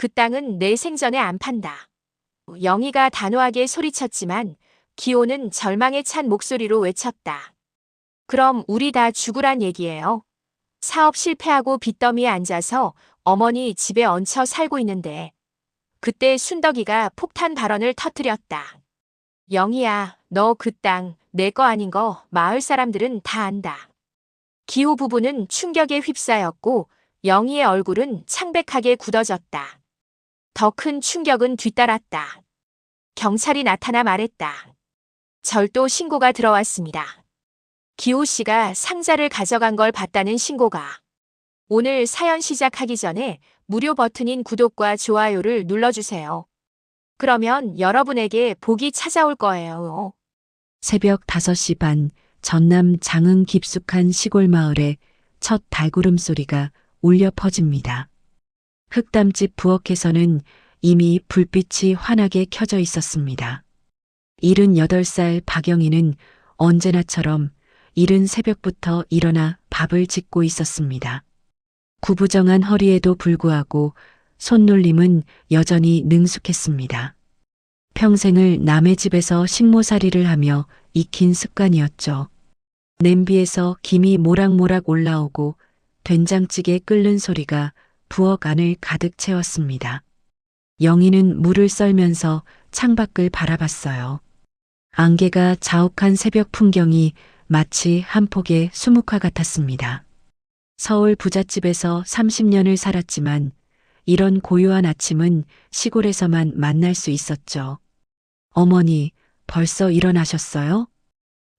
그 땅은 내 생전에 안 판다. 영희가 단호하게 소리쳤지만 기호는 절망에 찬 목소리로 외쳤다. 그럼 우리 다 죽으란 얘기예요. 사업 실패하고 빚더미에 앉아서 어머니 집에 얹혀 살고 있는데 그때 순덕이가 폭탄 발언을 터뜨렸다. 영희야, 너 그 땅 내 거 아닌 거 마을 사람들은 다 안다. 기호 부부는 충격에 휩싸였고 영희의 얼굴은 창백하게 굳어졌다. 더 큰 충격은 뒤따랐다. 경찰이 나타나 말했다. 절도 신고가 들어왔습니다. 기호 씨가 상자를 가져간 걸 봤다는 신고가. 오늘 사연 시작하기 전에 무료 버튼인 구독과 좋아요를 눌러주세요. 그러면 여러분에게 복이 찾아올 거예요. 새벽 5시 반 전남 장흥 깊숙한 시골 마을에 첫 달구름 소리가 울려 퍼집니다. 흑담집 부엌에서는 이미 불빛이 환하게 켜져 있었습니다. 78살 박영희는 언제나처럼 이른 새벽부터 일어나 밥을 짓고 있었습니다. 구부정한 허리에도 불구하고 손놀림은 여전히 능숙했습니다. 평생을 남의 집에서 식모살이를 하며 익힌 습관이었죠. 냄비에서 김이 모락모락 올라오고 된장찌개 끓는 소리가 부엌 안을 가득 채웠습니다. 영희는 물을 썰면서 창밖을 바라봤어요. 안개가 자욱한 새벽 풍경이 마치 한 폭의 수묵화 같았습니다. 서울 부잣집에서 30년을 살았지만 이런 고요한 아침은 시골에서만 만날 수 있었죠. 어머니, 벌써 일어나셨어요?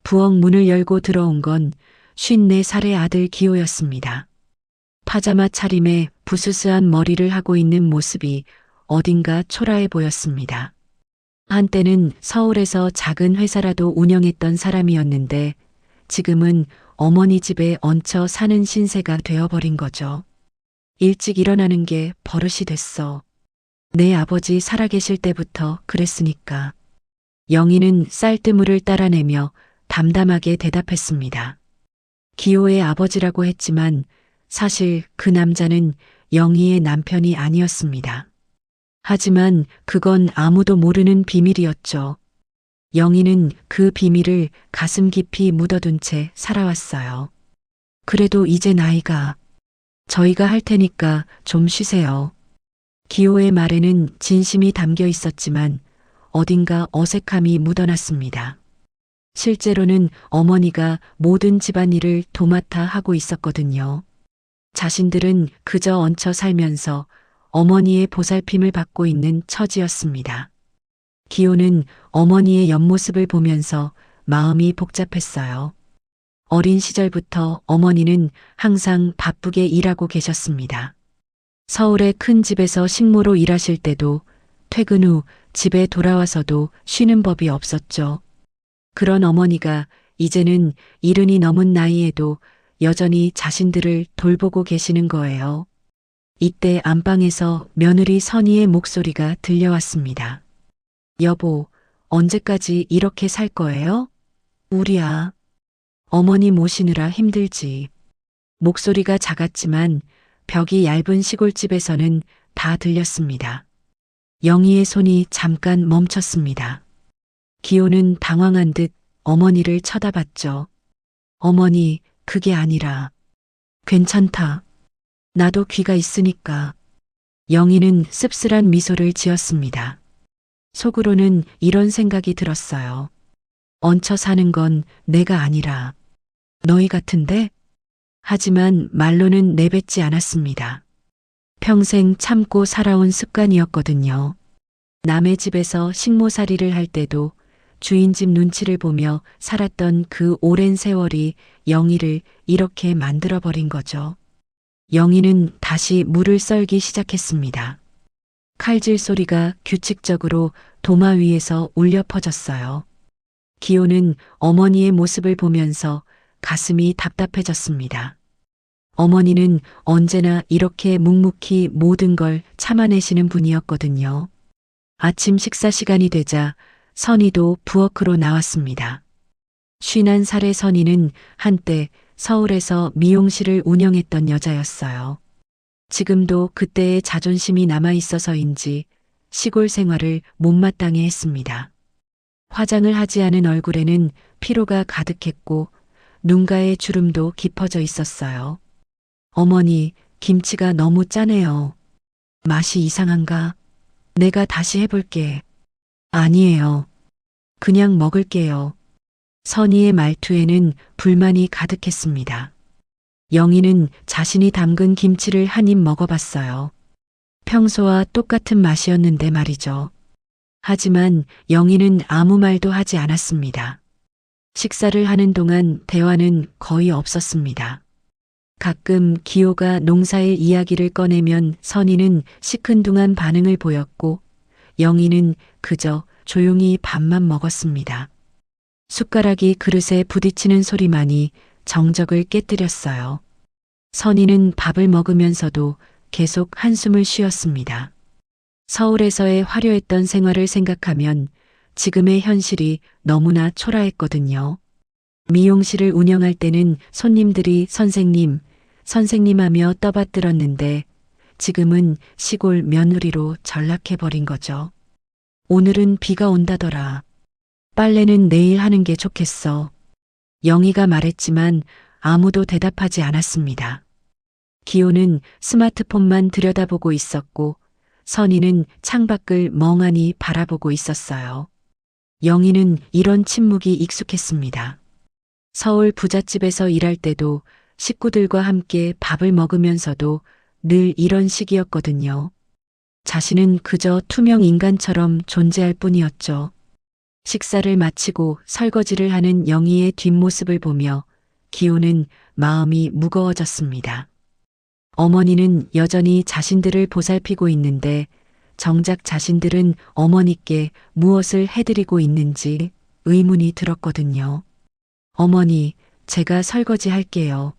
부엌 문을 열고 들어온 건 54살의 아들 기호였습니다. 파자마 차림에 부스스한 머리를 하고 있는 모습이 어딘가 초라해 보였습니다. 한때는 서울에서 작은 회사라도 운영했던 사람이었는데 지금은 어머니 집에 얹혀 사는 신세가 되어버린 거죠. 일찍 일어나는 게 버릇이 됐어. 내 아버지 살아계실 때부터 그랬으니까. 영희는 쌀뜨물을 따라내며 담담하게 대답했습니다. 기호의 아버지라고 했지만 사실 그 남자는 영희의 남편이 아니었습니다. 하지만 그건 아무도 모르는 비밀이었죠. 영희는 그 비밀을 가슴 깊이 묻어둔 채 살아왔어요. 그래도 이제 나이가 저희가 할 테니까 좀 쉬세요. 기호의 말에는 진심이 담겨 있었지만 어딘가 어색함이 묻어났습니다. 실제로는 어머니가 모든 집안일을 도맡아 하고 있었거든요. 자신들은 그저 얹혀 살면서 어머니의 보살핌을 받고 있는 처지였습니다. 기호는 어머니의 옆모습을 보면서 마음이 복잡했어요. 어린 시절부터 어머니는 항상 바쁘게 일하고 계셨습니다. 서울의 큰 집에서 식모로 일하실 때도 퇴근 후 집에 돌아와서도 쉬는 법이 없었죠. 그런 어머니가 이제는 70이 넘은 나이에도 여전히 자신들을 돌보고 계시는 거예요. 이때 안방에서 며느리 선희의 목소리가 들려왔습니다. 여보, 언제까지 이렇게 살 거예요? 우리야. 어머니 모시느라 힘들지. 목소리가 작았지만 벽이 얇은 시골집에서는 다 들렸습니다. 영희의 손이 잠깐 멈췄습니다. 기호는 당황한 듯 어머니를 쳐다봤죠. 어머니, 그게 아니라. 괜찮다. 나도 귀가 있으니까. 영희는 씁쓸한 미소를 지었습니다. 속으로는 이런 생각이 들었어요. 얹혀 사는 건 내가 아니라 너희 같은데? 하지만 말로는 내뱉지 않았습니다. 평생 참고 살아온 습관이었거든요. 남의 집에서 식모살이를 할 때도 주인 집 눈치를 보며 살았던 그 오랜 세월이 영희를 이렇게 만들어버린 거죠. 영희는 다시 물을 썰기 시작했습니다. 칼질 소리가 규칙적으로 도마 위에서 울려 퍼졌어요. 기호는 어머니의 모습을 보면서 가슴이 답답해졌습니다. 어머니는 언제나 이렇게 묵묵히 모든 걸 참아내시는 분이었거든요. 아침 식사 시간이 되자 선희도 부엌으로 나왔습니다. 51살의 선희는 한때 서울에서 미용실을 운영했던 여자였어요. 지금도 그때의 자존심이 남아 있어서인지 시골 생활을 못마땅해 했습니다. 화장을 하지 않은 얼굴에는 피로가 가득했고 눈가에 주름도 깊어져 있었어요. 어머니, 김치가 너무 짜네요. 맛이 이상한가? 내가 다시 해볼게. 아니에요. 그냥 먹을게요. 선희의 말투에는 불만이 가득했습니다. 영희는 자신이 담근 김치를 한 입 먹어봤어요. 평소와 똑같은 맛이었는데 말이죠. 하지만 영희는 아무 말도 하지 않았습니다. 식사를 하는 동안 대화는 거의 없었습니다. 가끔 기호가 농사일 이야기를 꺼내면 선희는 시큰둥한 반응을 보였고 영희는 그저 조용히 밥만 먹었습니다. 숟가락이 그릇에 부딪히는 소리만이 정적을 깨뜨렸어요. 선희는 밥을 먹으면서도 계속 한숨을 쉬었습니다. 서울에서의 화려했던 생활을 생각하면 지금의 현실이 너무나 초라했거든요. 미용실을 운영할 때는 손님들이 선생님, 선생님 하며 떠받들었는데 지금은 시골 며느리로 전락해버린 거죠. 오늘은 비가 온다더라. 빨래는 내일 하는 게 좋겠어. 영희가 말했지만 아무도 대답하지 않았습니다. 기호는 스마트폰만 들여다보고 있었고 선희는 창밖을 멍하니 바라보고 있었어요. 영희는 이런 침묵이 익숙했습니다. 서울 부잣집에서 일할 때도 식구들과 함께 밥을 먹으면서도 늘 이런 식이었거든요. 자신은 그저 투명 인간처럼 존재할 뿐이었죠. 식사를 마치고 설거지를 하는 영희의 뒷모습을 보며 기호는 마음이 무거워졌습니다. 어머니는 여전히 자신들을 보살피고 있는데 정작 자신들은 어머니께 무엇을 해드리고 있는지 의문이 들었거든요. 어머니, 제가 설거지 할게요.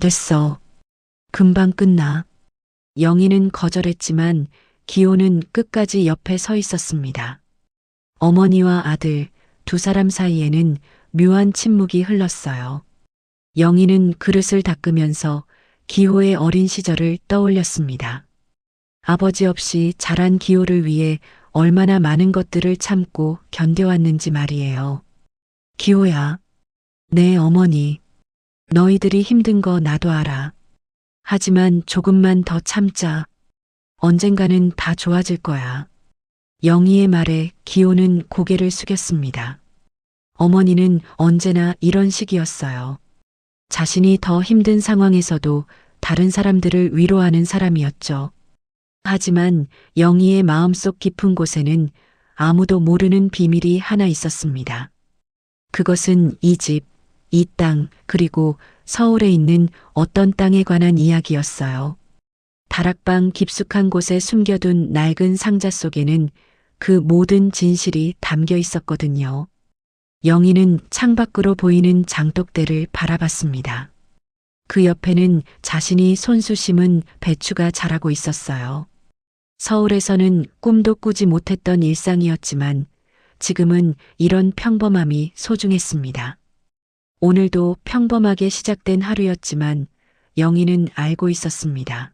됐어. 금방 끝나. 영희는 거절했지만 기호는 끝까지 옆에 서 있었습니다. 어머니와 아들 두 사람 사이에는 묘한 침묵이 흘렀어요. 영희는 그릇을 닦으면서 기호의 어린 시절을 떠올렸습니다. 아버지 없이 자란 기호를 위해 얼마나 많은 것들을 참고 견뎌왔는지 말이에요. 기호야, 네 어머니, 너희들이 힘든 거 나도 알아. 하지만 조금만 더 참자. 언젠가는 다 좋아질 거야. 영희의 말에 기호는 고개를 숙였습니다. 어머니는 언제나 이런 식이었어요. 자신이 더 힘든 상황에서도 다른 사람들을 위로하는 사람이었죠. 하지만 영희의 마음속 깊은 곳에는 아무도 모르는 비밀이 하나 있었습니다. 그것은 이 집, 이 땅, 그리고 서울에 있는 어떤 땅에 관한 이야기였어요. 다락방 깊숙한 곳에 숨겨둔 낡은 상자 속에는 그 모든 진실이 담겨 있었거든요. 영희는 창밖으로 보이는 장독대를 바라봤습니다. 그 옆에는 자신이 손수 심은 배추가 자라고 있었어요. 서울에서는 꿈도 꾸지 못했던 일상이었지만 지금은 이런 평범함이 소중했습니다. 오늘도 평범하게 시작된 하루였지만 영희는 알고 있었습니다.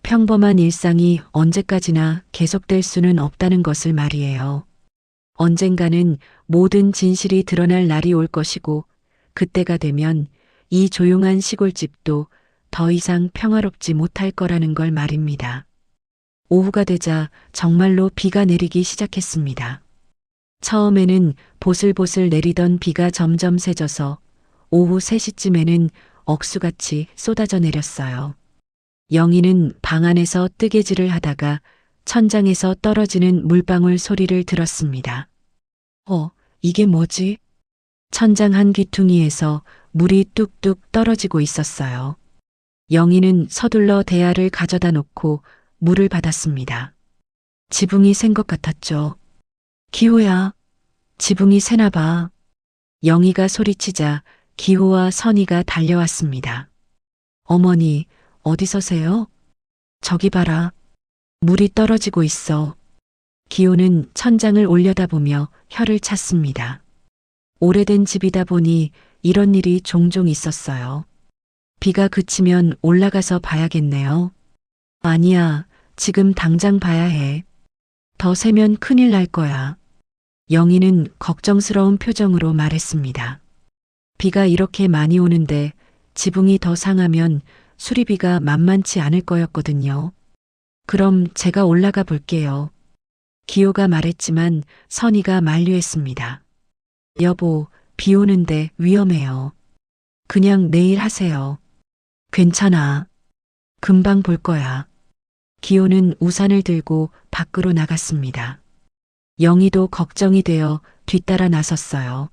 평범한 일상이 언제까지나 계속될 수는 없다는 것을 말이에요. 언젠가는 모든 진실이 드러날 날이 올 것이고 그때가 되면 이 조용한 시골집도 더 이상 평화롭지 못할 거라는 걸 말입니다. 오후가 되자 정말로 비가 내리기 시작했습니다. 처음에는 보슬보슬 내리던 비가 점점 세져서 오후 3시쯤에는 억수같이 쏟아져 내렸어요. 영희는 방 안에서 뜨개질을 하다가 천장에서 떨어지는 물방울 소리를 들었습니다. 이게 뭐지? 천장 한 귀퉁이에서 물이 뚝뚝 떨어지고 있었어요. 영희는 서둘러 대야를 가져다 놓고 물을 받았습니다. 지붕이 샌 것 같았죠. 기호야, 지붕이 새나 봐. 영희가 소리치자 기호와 선희가 달려왔습니다. 어머니, 어디서 새요? 저기 봐라. 물이 떨어지고 있어. 기호는 천장을 올려다보며 혀를 찼습니다. 오래된 집이다 보니 이런 일이 종종 있었어요. 비가 그치면 올라가서 봐야겠네요. 아니야, 지금 당장 봐야 해. 더 세면 큰일 날 거야. 영희는 걱정스러운 표정으로 말했습니다. 비가 이렇게 많이 오는데 지붕이 더 상하면 수리비가 만만치 않을 거였거든요. 그럼 제가 올라가 볼게요. 기호가 말했지만 선희가 만류했습니다. 여보, 비 오는데 위험해요. 그냥 내일 하세요. 괜찮아. 금방 볼 거야. 기호는 우산을 들고 밖으로 나갔습니다. 영희도 걱정이 되어 뒤따라 나섰어요.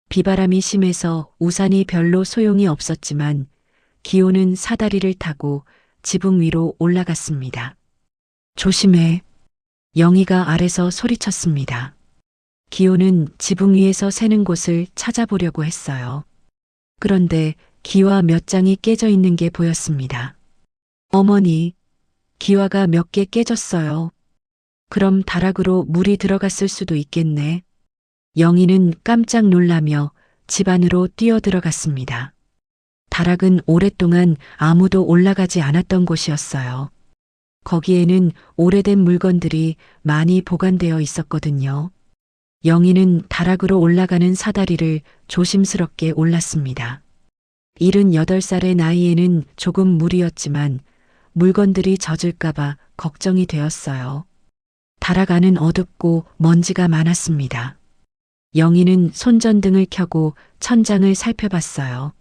비바람이 심해서 우산이 별로 소용이 없었지만 기호는 사다리를 타고 지붕 위로 올라갔습니다. 조심해. 영희가 아래서 소리쳤습니다. 기호는 지붕 위에서 새는 곳을 찾아보려고 했어요. 그런데 기와 몇 장이 깨져 있는 게 보였습니다. 어머니, 기와가 몇 개 깨졌어요. 그럼 다락으로 물이 들어갔을 수도 있겠네. 영희는 깜짝 놀라며 집 안으로 뛰어들어갔습니다. 다락은 오랫동안 아무도 올라가지 않았던 곳이었어요. 거기에는 오래된 물건들이 많이 보관되어 있었거든요. 영희는 다락으로 올라가는 사다리를 조심스럽게 올랐습니다. 78살의 나이에는 조금 무리였지만 물건들이 젖을까봐 걱정이 되었어요. 다락 안은 어둡고 먼지가 많았습니다. 영희는 손전등을 켜고 천장을 살펴봤어요.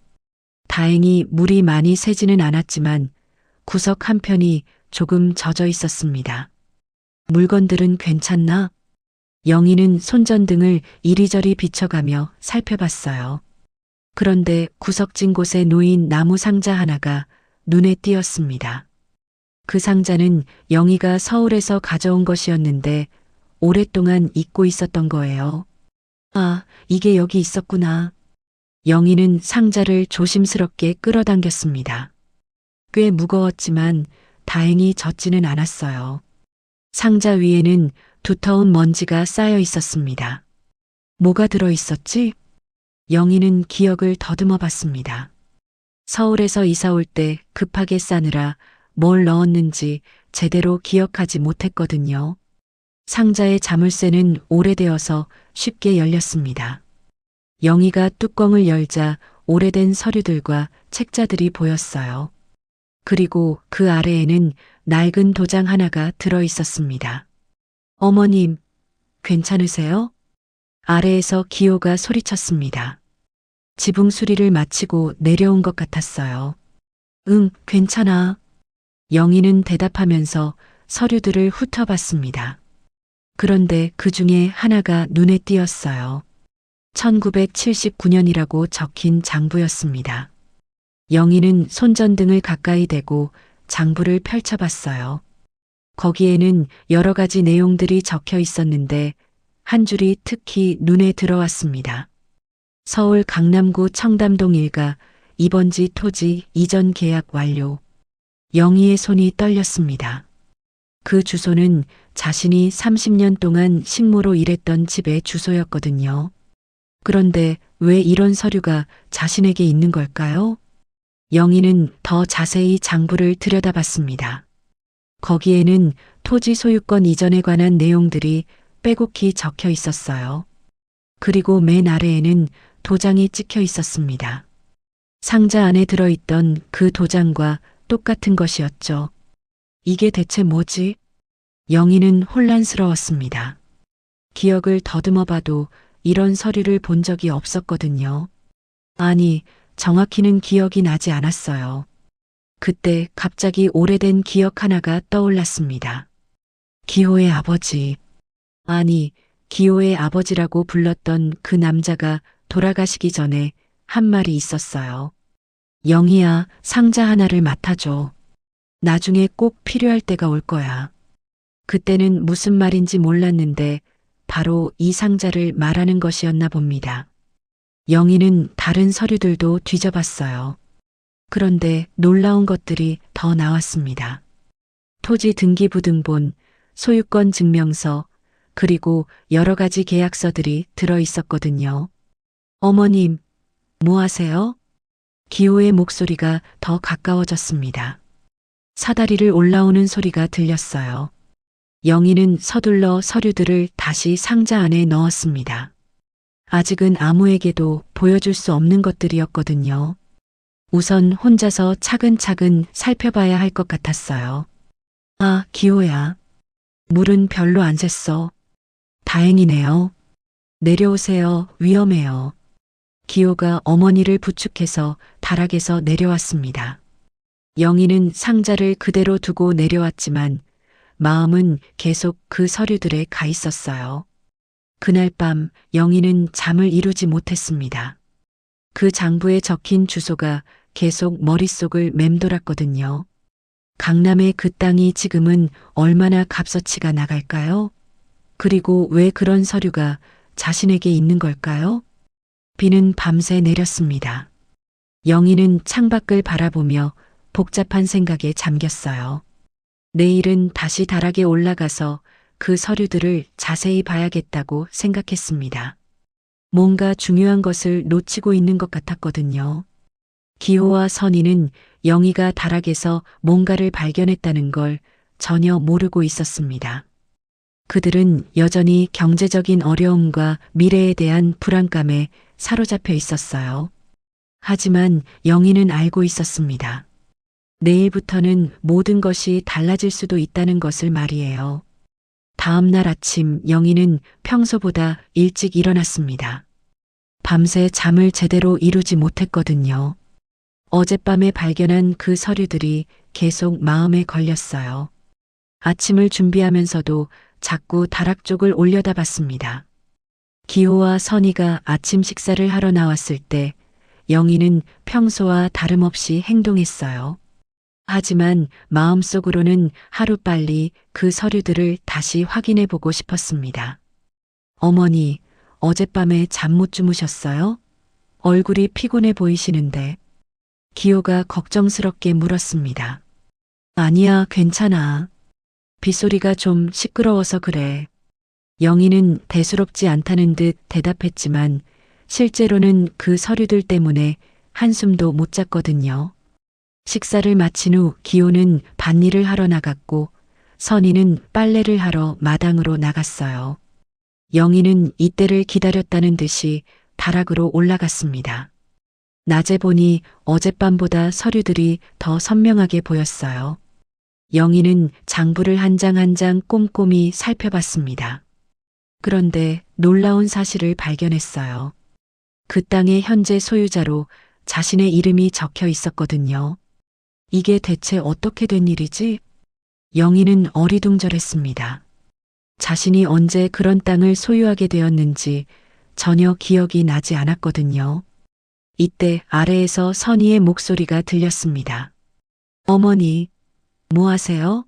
다행히 물이 많이 새지는 않았지만 구석 한편이 조금 젖어 있었습니다. 물건들은 괜찮나? 영희는 손전등을 이리저리 비춰가며 살펴봤어요. 그런데 구석진 곳에 놓인 나무 상자 하나가 눈에 띄었습니다. 그 상자는 영희가 서울에서 가져온 것이었는데 오랫동안 잊고 있었던 거예요. 아, 이게 여기 있었구나. 영희는 상자를 조심스럽게 끌어당겼습니다. 꽤 무거웠지만 다행히 젖지는 않았어요. 상자 위에는 두터운 먼지가 쌓여 있었습니다. 뭐가 들어 있었지? 영희는 기억을 더듬어 봤습니다. 서울에서 이사 올 때 급하게 싸느라 뭘 넣었는지 제대로 기억하지 못했거든요. 상자의 자물쇠는 오래되어서 쉽게 열렸습니다. 영희가 뚜껑을 열자 오래된 서류들과 책자들이 보였어요. 그리고 그 아래에는 낡은 도장 하나가 들어 있었습니다. 어머님, 괜찮으세요? 아래에서 기호가 소리쳤습니다. 지붕 수리를 마치고 내려온 것 같았어요. 응, 괜찮아. 영희는 대답하면서 서류들을 훑어봤습니다. 그런데 그 중에 하나가 눈에 띄었어요. 1979년이라고 적힌 장부였습니다. 영희는 손전등을 가까이 대고 장부를 펼쳐봤어요. 거기에는 여러 가지 내용들이 적혀 있었는데 한 줄이 특히 눈에 들어왔습니다. 서울 강남구 청담동 일가 입원지 토지 이전 계약 완료. 영희의 손이 떨렸습니다. 그 주소는 자신이 30년 동안 식모로 일했던 집의 주소였거든요. 그런데 왜 이런 서류가 자신에게 있는 걸까요? 영희는 더 자세히 장부를 들여다봤습니다. 거기에는 토지 소유권 이전에 관한 내용들이 빼곡히 적혀 있었어요. 그리고 맨 아래에는 도장이 찍혀 있었습니다. 상자 안에 들어있던 그 도장과 똑같은 것이었죠. 이게 대체 뭐지? 영희는 혼란스러웠습니다. 기억을 더듬어 봐도 이런 서류를 본 적이 없었거든요. 아니, 정확히는 기억이 나지 않았어요. 그때 갑자기 오래된 기억 하나가 떠올랐습니다. 기호의 아버지. 아니, 기호의 아버지라고 불렀던 그 남자가 돌아가시기 전에 한 말이 있었어요. 영희야, 상자 하나를 맡아줘. 나중에 꼭 필요할 때가 올 거야. 그때는 무슨 말인지 몰랐는데 바로 이 상자를 말하는 것이었나 봅니다. 영희는 다른 서류들도 뒤져봤어요. 그런데 놀라운 것들이 더 나왔습니다. 토지 등기부등본, 소유권 증명서, 그리고 여러 가지 계약서들이 들어 있었거든요. 어머님, 뭐 하세요? 기호의 목소리가 더 가까워졌습니다. 사다리를 올라오는 소리가 들렸어요. 영희는 서둘러 서류들을 다시 상자 안에 넣었습니다. 아직은 아무에게도 보여줄 수 없는 것들이었거든요. 우선 혼자서 차근차근 살펴봐야 할 것 같았어요. 아, 기호야. 물은 별로 안 샜어. 다행이네요. 내려오세요. 위험해요. 기호가 어머니를 부축해서 다락에서 내려왔습니다. 영희는 상자를 그대로 두고 내려왔지만 마음은 계속 그 서류들에 가 있었어요. 그날 밤 영희는 잠을 이루지 못했습니다. 그 장부에 적힌 주소가 계속 머릿속을 맴돌았거든요. 강남의 그 땅이 지금은 얼마나 값어치가 나갈까요? 그리고 왜 그런 서류가 자신에게 있는 걸까요? 비는 밤새 내렸습니다. 영희는 창밖을 바라보며 복잡한 생각에 잠겼어요. 내일은 다시 다락에 올라가서 그 서류들을 자세히 봐야겠다고 생각했습니다. 뭔가 중요한 것을 놓치고 있는 것 같았거든요. 기호와 선희는 영희가 다락에서 뭔가를 발견했다는 걸 전혀 모르고 있었습니다. 그들은 여전히 경제적인 어려움과 미래에 대한 불안감에 사로잡혀 있었어요. 하지만 영희는 알고 있었습니다. 내일부터는 모든 것이 달라질 수도 있다는 것을 말이에요. 다음 날 아침 영희는 평소보다 일찍 일어났습니다. 밤새 잠을 제대로 이루지 못했거든요. 어젯밤에 발견한 그 서류들이 계속 마음에 걸렸어요. 아침을 준비하면서도 자꾸 다락 쪽을 올려다봤습니다. 기호와 선희가 아침 식사를 하러 나왔을 때 영희는 평소와 다름없이 행동했어요. 하지만 마음속으로는 하루빨리 그 서류들을 다시 확인해 보고 싶었습니다. 어머니, 어젯밤에 잠 못 주무셨어요? 얼굴이 피곤해 보이시는데. 기호가 걱정스럽게 물었습니다. 아니야, 괜찮아. 빗소리가 좀 시끄러워서 그래. 영희는 대수롭지 않다는 듯 대답했지만 실제로는 그 서류들 때문에 한숨도 못 잤거든요. 식사를 마친 후 기호는 밭일을 하러 나갔고 선희는 빨래를 하러 마당으로 나갔어요. 영희는 이때를 기다렸다는 듯이 다락으로 올라갔습니다. 낮에 보니 어젯밤보다 서류들이 더 선명하게 보였어요. 영희는 장부를 한 장 한 장 꼼꼼히 살펴봤습니다. 그런데 놀라운 사실을 발견했어요. 그 땅의 현재 소유자로 자신의 이름이 적혀 있었거든요. 이게 대체 어떻게 된 일이지? 영희는 어리둥절했습니다. 자신이 언제 그런 땅을 소유하게 되었는지 전혀 기억이 나지 않았거든요. 이때 아래에서 선희의 목소리가 들렸습니다. 어머니, 뭐 하세요?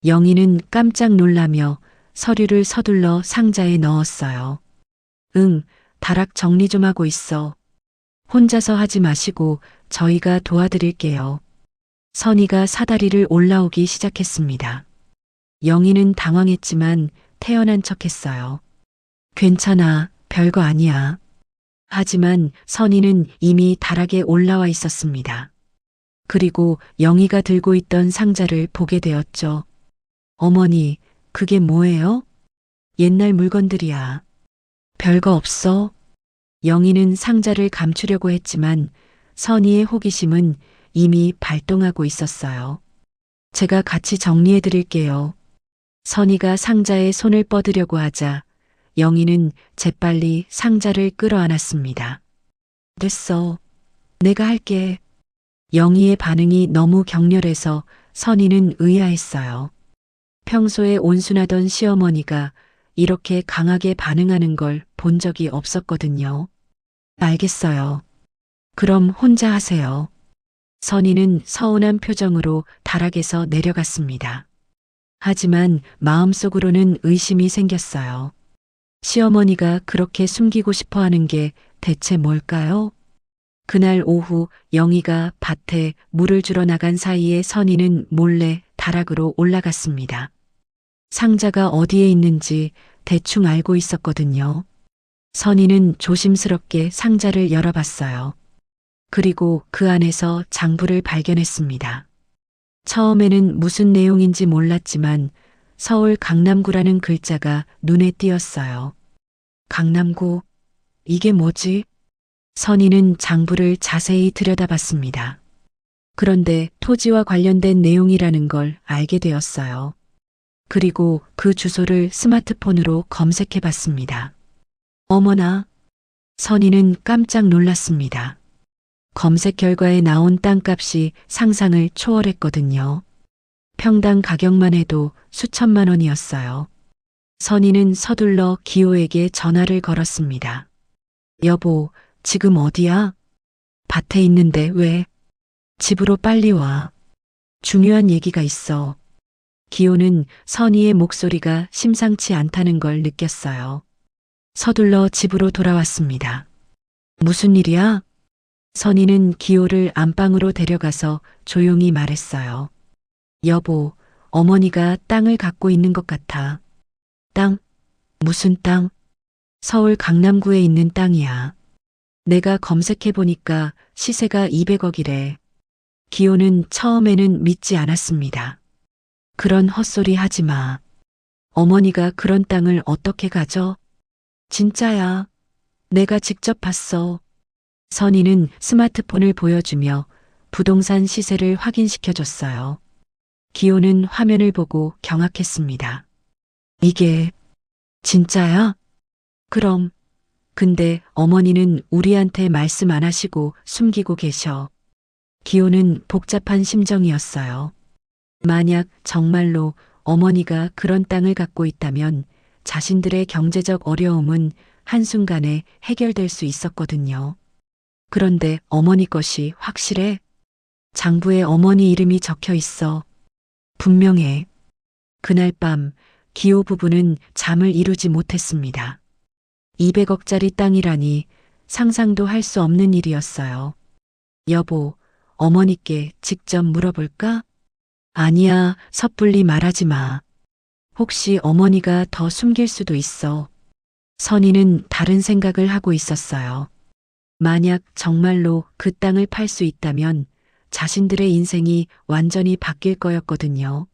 영희는 깜짝 놀라며 서류를 서둘러 상자에 넣었어요. 응, 다락 정리 좀 하고 있어. 혼자서 하지 마시고 저희가 도와드릴게요. 선희가 사다리를 올라오기 시작했습니다. 영희는 당황했지만 태연한 척했어요. 괜찮아, 별거 아니야. 하지만 선희는 이미 다락에 올라와 있었습니다. 그리고 영희가 들고 있던 상자를 보게 되었죠. 어머니, 그게 뭐예요? 옛날 물건들이야. 별거 없어. 영희는 상자를 감추려고 했지만 선희의 호기심은 이미 발동하고 있었어요. 제가 같이 정리해 드릴게요. 선희가 상자에 손을 뻗으려고 하자 영희는 재빨리 상자를 끌어안았습니다. 됐어. 내가 할게. 영희의 반응이 너무 격렬해서 선희는 의아했어요. 평소에 온순하던 시어머니가 이렇게 강하게 반응하는 걸 본 적이 없었거든요. 알겠어요. 그럼 혼자 하세요. 선희는 서운한 표정으로 다락에서 내려갔습니다. 하지만 마음속으로는 의심이 생겼어요. 시어머니가 그렇게 숨기고 싶어 하는 게 대체 뭘까요? 그날 오후 영희가 밭에 물을 주러 나간 사이에 선희는 몰래 다락으로 올라갔습니다. 상자가 어디에 있는지 대충 알고 있었거든요. 선희는 조심스럽게 상자를 열어봤어요. 그리고 그 안에서 장부를 발견했습니다. 처음에는 무슨 내용인지 몰랐지만 서울 강남구라는 글자가 눈에 띄었어요. 강남구, 이게 뭐지? 선희는 장부를 자세히 들여다봤습니다. 그런데 토지와 관련된 내용이라는 걸 알게 되었어요. 그리고 그 주소를 스마트폰으로 검색해 봤습니다. 어머나! 선희는 깜짝 놀랐습니다. 검색 결과에 나온 땅값이 상상을 초월했거든요. 평당 가격만 해도 수천만 원이었어요. 선희는 서둘러 기호에게 전화를 걸었습니다. 여보, 지금 어디야? 밭에 있는데 왜? 집으로 빨리 와. 중요한 얘기가 있어. 기호는 선희의 목소리가 심상치 않다는 걸 느꼈어요. 서둘러 집으로 돌아왔습니다. 무슨 일이야? 선희는 기호를 안방으로 데려가서 조용히 말했어요. 여보, 어머니가 땅을 갖고 있는 것 같아. 땅? 무슨 땅? 서울 강남구에 있는 땅이야. 내가 검색해 보니까 시세가 200억이래. 기호는 처음에는 믿지 않았습니다. 그런 헛소리 하지 마. 어머니가 그런 땅을 어떻게 가져? 진짜야. 내가 직접 봤어. 선희는 스마트폰을 보여주며 부동산 시세를 확인시켜줬어요. 기호는 화면을 보고 경악했습니다. 이게 진짜야? 그럼. 근데 어머니는 우리한테 말씀 안 하시고 숨기고 계셔. 기호는 복잡한 심정이었어요. 만약 정말로 어머니가 그런 땅을 갖고 있다면 자신들의 경제적 어려움은 한순간에 해결될 수 있었거든요. 그런데 어머니 것이 확실해? 장부에 어머니 이름이 적혀 있어. 분명해. 그날 밤 기호 부부는 잠을 이루지 못했습니다. 200억짜리 땅이라니 상상도 할 수 없는 일이었어요. 여보, 어머니께 직접 물어볼까? 아니야, 섣불리 말하지 마. 혹시 어머니가 더 숨길 수도 있어. 선희는 다른 생각을 하고 있었어요. 만약 정말로 그 땅을 팔 수 있다면 자신들의 인생이 완전히 바뀔 거였거든요.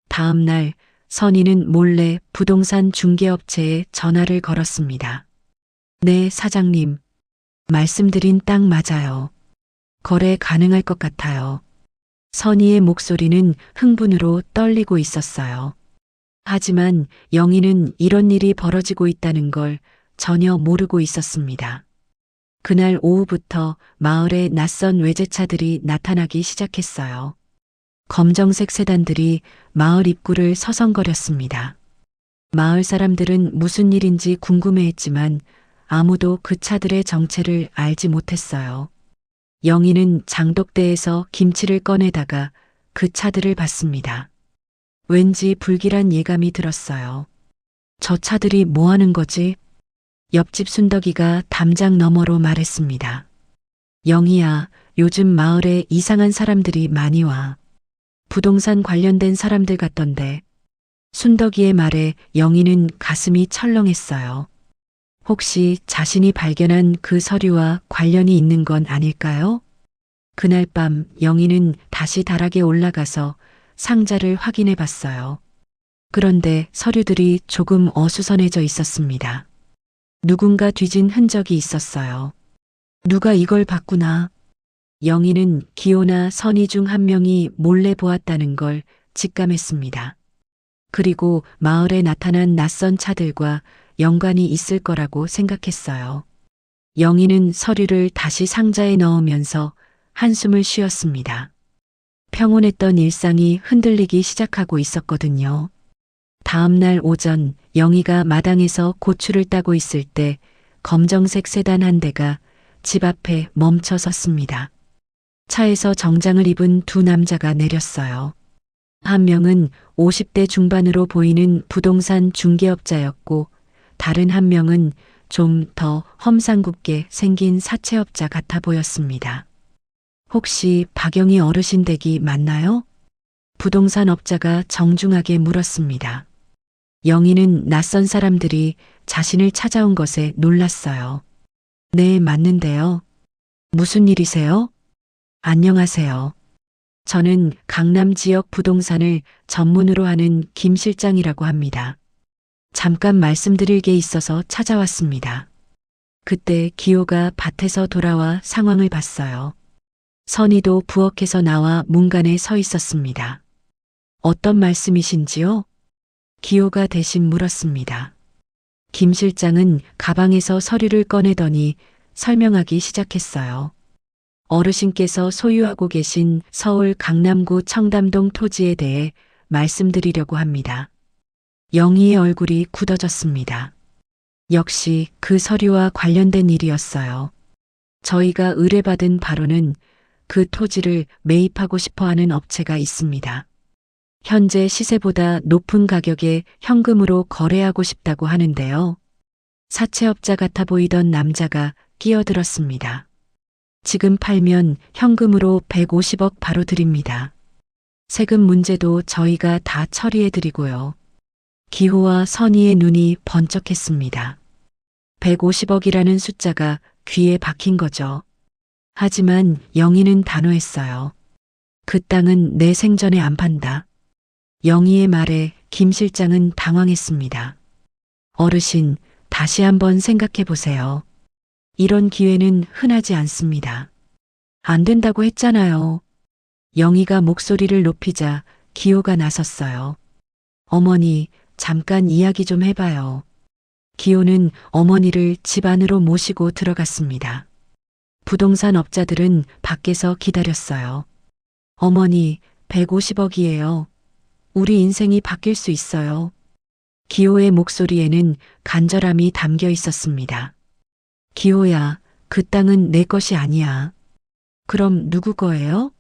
다음 날 선희는 몰래 부동산 중개업체에 전화를 걸었습니다. 네, 사장님. 말씀드린 땅 맞아요. 거래 가능할 것 같아요. 선희의 목소리는 흥분으로 떨리고 있었어요. 하지만 영희는 이런 일이 벌어지고 있다는 걸 전혀 모르고 있었습니다. 그날 오후부터 마을에 낯선 외제차들이 나타나기 시작했어요. 검정색 세단들이 마을 입구를 서성거렸습니다. 마을 사람들은 무슨 일인지 궁금해했지만 아무도 그 차들의 정체를 알지 못했어요. 영희는 장독대에서 김치를 꺼내다가 그 차들을 봤습니다. 왠지 불길한 예감이 들었어요. 저 차들이 뭐 하는 거지? 옆집 순덕이가 담장 너머로 말했습니다. 영희야, 요즘 마을에 이상한 사람들이 많이 와. 부동산 관련된 사람들 같던데. 순덕이의 말에 영희는 가슴이 철렁했어요. 혹시 자신이 발견한 그 서류와 관련이 있는 건 아닐까요? 그날 밤 영희는 다시 다락에 올라가서 상자를 확인해 봤어요. 그런데 서류들이 조금 어수선해져 있었습니다. 누군가 뒤진 흔적이 있었어요. 누가 이걸 봤구나. 영희는 기호나 선희 중 한 명이 몰래 보았다는 걸 직감했습니다. 그리고 마을에 나타난 낯선 차들과 연관이 있을 거라고 생각했어요. 영희는 서류를 다시 상자에 넣으면서 한숨을 쉬었습니다. 평온했던 일상이 흔들리기 시작하고 있었거든요. 다음 날 오전 영희가 마당에서 고추를 따고 있을 때 검정색 세단 한 대가 집 앞에 멈춰 섰습니다. 차에서 정장을 입은 두 남자가 내렸어요. 한 명은 50대 중반으로 보이는 부동산 중개업자였고 다른 한 명은 좀 더 험상궂게 생긴 사채업자 같아 보였습니다. 혹시 박영희 어르신 댁이 맞나요? 부동산 업자가 정중하게 물었습니다. 영희는 낯선 사람들이 자신을 찾아온 것에 놀랐어요. 네, 맞는데요. 무슨 일이세요? 안녕하세요. 저는 강남 지역 부동산을 전문으로 하는 김 실장이라고 합니다. 잠깐 말씀드릴 게 있어서 찾아왔습니다. 그때 기호가 밭에서 돌아와 상황을 봤어요. 선희도 부엌에서 나와 문간에 서 있었습니다. 어떤 말씀이신지요? 기호가 대신 물었습니다. 김 실장은 가방에서 서류를 꺼내더니 설명하기 시작했어요. 어르신께서 소유하고 계신 서울 강남구 청담동 토지에 대해 말씀드리려고 합니다. 영희의 얼굴이 굳어졌습니다. 역시 그 서류와 관련된 일이었어요. 저희가 의뢰받은 바로는 그 토지를 매입하고 싶어 하는 업체가 있습니다. 현재 시세보다 높은 가격에 현금으로 거래하고 싶다고 하는데요. 사채업자 같아 보이던 남자가 끼어들었습니다. 지금 팔면 현금으로 150억 바로 드립니다. 세금 문제도 저희가 다 처리해 드리고요. 기호와 선희의 눈이 번쩍했습니다. 150억이라는 숫자가 귀에 박힌 거죠. 하지만 영희는 단호했어요. 그 땅은 내 생전에 안 판다. 영희의 말에 김 실장은 당황했습니다. 어르신, 다시 한번 생각해 보세요. 이런 기회는 흔하지 않습니다. 안 된다고 했잖아요. 영희가 목소리를 높이자 기호가 나섰어요. 어머니, 잠깐 이야기 좀 해봐요. 기호는 어머니를 집 안으로 모시고 들어갔습니다. 부동산 업자들은 밖에서 기다렸어요. 어머니, 150억이에요. 우리 인생이 바뀔 수 있어요. 기호의 목소리에는 간절함이 담겨 있었습니다. 기호야, 그 땅은 내 것이 아니야. 그럼 누구 거예요?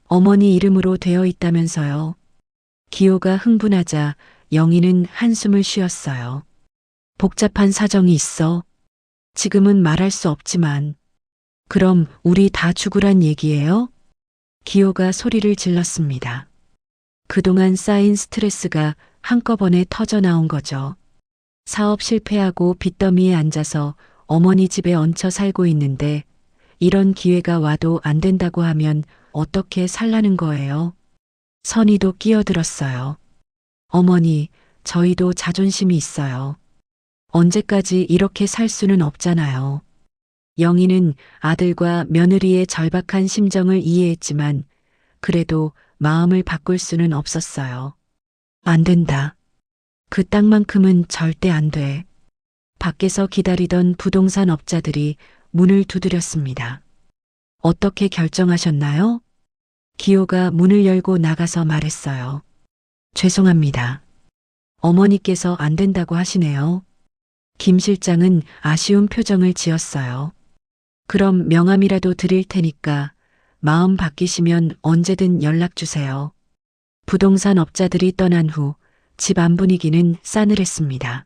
어머니 이름으로 되어 있다면서요. 기호가 흥분하자 영희는 한숨을 쉬었어요. 복잡한 사정이 있어. 지금은 말할 수 없지만. 그럼 우리 다 죽으란 얘기예요? 기호가 소리를 질렀습니다. 그동안 쌓인 스트레스가 한꺼번에 터져 나온 거죠. 사업 실패하고 빚더미에 앉아서 어머니 집에 얹혀 살고 있는데 이런 기회가 와도 안 된다고 하면 어떻게 살라는 거예요? 선희도 끼어들었어요. 어머니, 저희도 자존심이 있어요. 언제까지 이렇게 살 수는 없잖아요. 영희는 아들과 며느리의 절박한 심정을 이해했지만 그래도 마음을 바꿀 수는 없었어요. 안 된다. 그 땅만큼은 절대 안 돼. 밖에서 기다리던 부동산 업자들이 문을 두드렸습니다. 어떻게 결정하셨나요? 기호가 문을 열고 나가서 말했어요. 죄송합니다. 어머니께서 안 된다고 하시네요. 김 실장은 아쉬운 표정을 지었어요. 그럼 명함이라도 드릴 테니까 마음 바뀌시면 언제든 연락 주세요. 부동산 업자들이 떠난 후 집 안 분위기는 싸늘했습니다.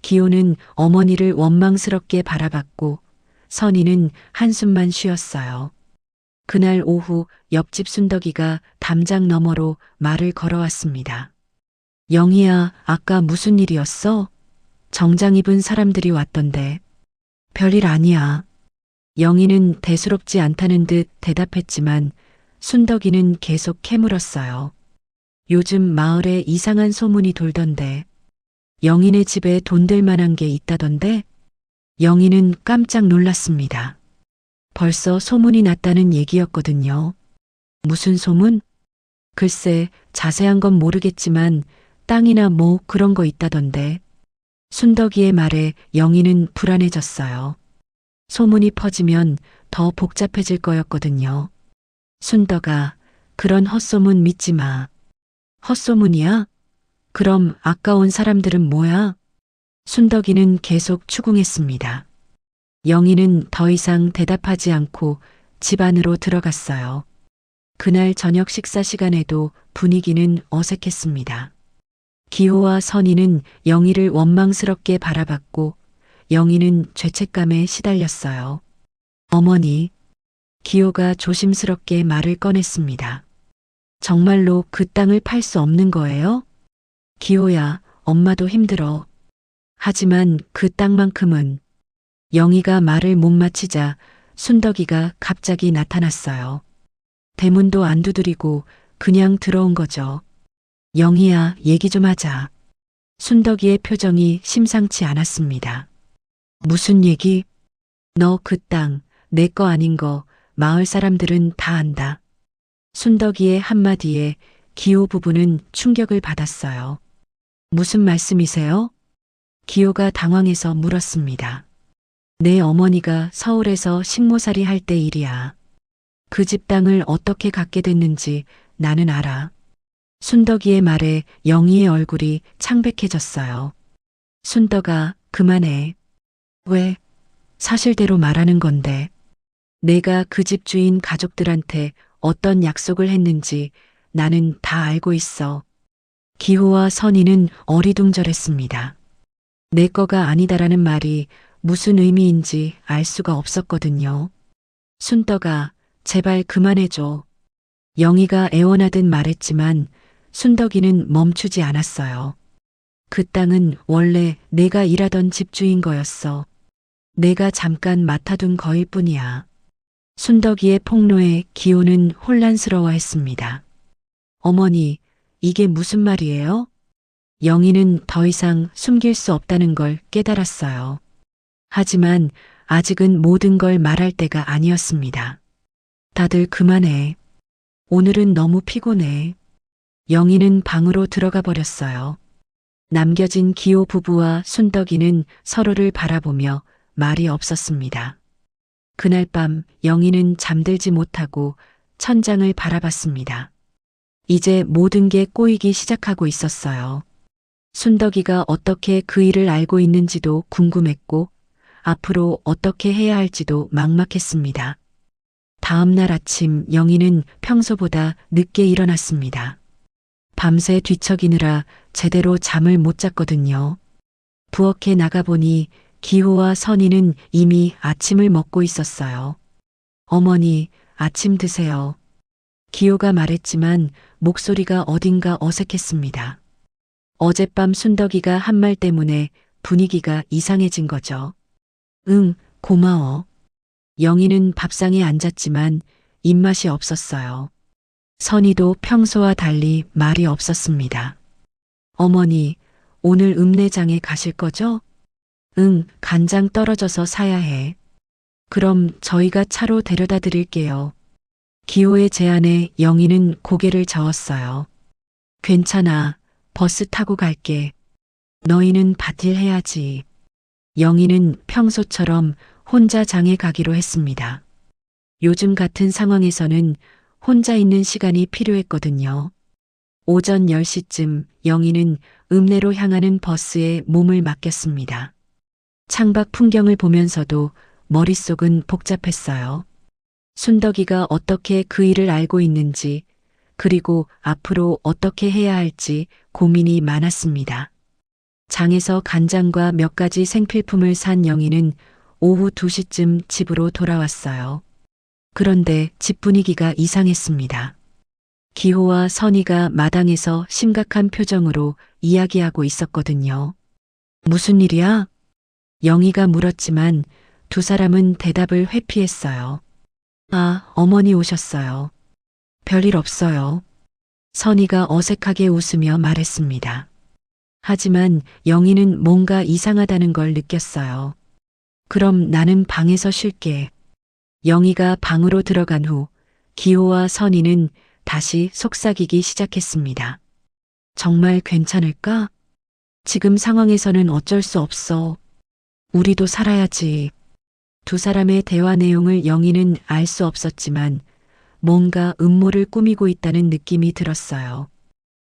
기호는 어머니를 원망스럽게 바라봤고 선희는 한숨만 쉬었어요. 그날 오후 옆집 순덕이가 담장 너머로 말을 걸어왔습니다. 영희야, 아까 무슨 일이었어? 정장 입은 사람들이 왔던데. 별일 아니야. 영희는 대수롭지 않다는 듯 대답했지만 순덕이는 계속 캐물었어요. 요즘 마을에 이상한 소문이 돌던데. 영희네 집에 돈 될 만한 게 있다던데? 영희는 깜짝 놀랐습니다. 벌써 소문이 났다는 얘기였거든요. 무슨 소문? 글쎄, 자세한 건 모르겠지만 땅이나 뭐 그런 거 있다던데. 순덕이의 말에 영희는 불안해졌어요. 소문이 퍼지면 더 복잡해질 거였거든요. 순덕아, 그런 헛소문 믿지 마. 헛소문이야? 그럼 아까 온 사람들은 뭐야? 순덕이는 계속 추궁했습니다. 영희는 더 이상 대답하지 않고 집 안으로 들어갔어요. 그날 저녁 식사 시간에도 분위기는 어색했습니다. 기호와 선희는 영희를 원망스럽게 바라봤고 영희는 죄책감에 시달렸어요. 어머니, 기호가 조심스럽게 말을 꺼냈습니다. 정말로 그 땅을 팔 수 없는 거예요? 기호야, 엄마도 힘들어. 하지만 그 땅만큼은. 영희가 말을 못 마치자 순덕이가 갑자기 나타났어요. 대문도 안 두드리고 그냥 들어온 거죠. 영희야, 얘기 좀 하자. 순덕이의 표정이 심상치 않았습니다. 무슨 얘기? 너 그 땅, 내 거 아닌 거 마을 사람들은 다 안다. 순덕이의 한마디에 기호 부부는 충격을 받았어요. 무슨 말씀이세요? 기호가 당황해서 물었습니다. 내 어머니가 서울에서 식모살이 할 때 일이야. 그 집 땅을 어떻게 갖게 됐는지 나는 알아. 순덕이의 말에 영희의 얼굴이 창백해졌어요. 순덕아, 그만해. 왜? 사실대로 말하는 건데. 내가 그 집 주인 가족들한테 어떤 약속을 했는지 나는 다 알고 있어. 기호와 선희는 어리둥절했습니다. 내 거가 아니다라는 말이 무슨 의미인지 알 수가 없었거든요. 순덕아, 제발 그만해줘. 영희가 애원하듯 말했지만 순덕이는 멈추지 않았어요. 그 땅은 원래 내가 일하던 집주인 거였어. 내가 잠깐 맡아둔 거일 뿐이야. 순덕이의 폭로에 기호는 혼란스러워했습니다. 어머니, 이게 무슨 말이에요? 영희는 더 이상 숨길 수 없다는 걸 깨달았어요. 하지만 아직은 모든 걸 말할 때가 아니었습니다. 다들 그만해. 오늘은 너무 피곤해. 영희는 방으로 들어가 버렸어요. 남겨진 기호 부부와 순덕이는 서로를 바라보며 말이 없었습니다. 그날 밤 영희는 잠들지 못하고 천장을 바라봤습니다. 이제 모든 게 꼬이기 시작하고 있었어요. 순덕이가 어떻게 그 일을 알고 있는지도 궁금했고 앞으로 어떻게 해야 할지도 막막했습니다. 다음 날 아침 영희는 평소보다 늦게 일어났습니다. 밤새 뒤척이느라 제대로 잠을 못 잤거든요. 부엌에 나가보니 기호와 선희는 이미 아침을 먹고 있었어요. 어머니, 아침 드세요. 기호가 말했지만 목소리가 어딘가 어색했습니다. 어젯밤 순덕이가 한 말 때문에 분위기가 이상해진 거죠. 응, 고마워. 영희는 밥상에 앉았지만 입맛이 없었어요. 선희도 평소와 달리 말이 없었습니다. 어머니, 오늘 읍내장에 가실 거죠? 응, 간장 떨어져서 사야 해. 그럼 저희가 차로 데려다 드릴게요. 기호의 제안에 영희는 고개를 저었어요. 괜찮아. 버스 타고 갈게. 너희는 밭일해야지. 영희는 평소처럼 혼자 장에 가기로 했습니다. 요즘 같은 상황에서는 혼자 있는 시간이 필요했거든요. 오전 10시쯤 영희는 읍내로 향하는 버스에 몸을 맡겼습니다. 창밖 풍경을 보면서도 머릿속은 복잡했어요. 순덕이가 어떻게 그 일을 알고 있는지, 그리고 앞으로 어떻게 해야 할지 고민이 많았습니다. 장에서 간장과 몇 가지 생필품을 산 영희는 오후 2시쯤 집으로 돌아왔어요. 그런데 집 분위기가 이상했습니다. 기호와 선희가 마당에서 심각한 표정으로 이야기하고 있었거든요. 무슨 일이야? 영희가 물었지만 두 사람은 대답을 회피했어요. 아, 어머니 오셨어요. 별일 없어요. 선희가 어색하게 웃으며 말했습니다. 하지만 영희는 뭔가 이상하다는 걸 느꼈어요. 그럼 나는 방에서 쉴게. 영희가 방으로 들어간 후 기호와 선희는 다시 속삭이기 시작했습니다. 정말 괜찮을까? 지금 상황에서는 어쩔 수 없어. 우리도 살아야지. 두 사람의 대화 내용을 영희는 알 수 없었지만 뭔가 음모를 꾸미고 있다는 느낌이 들었어요.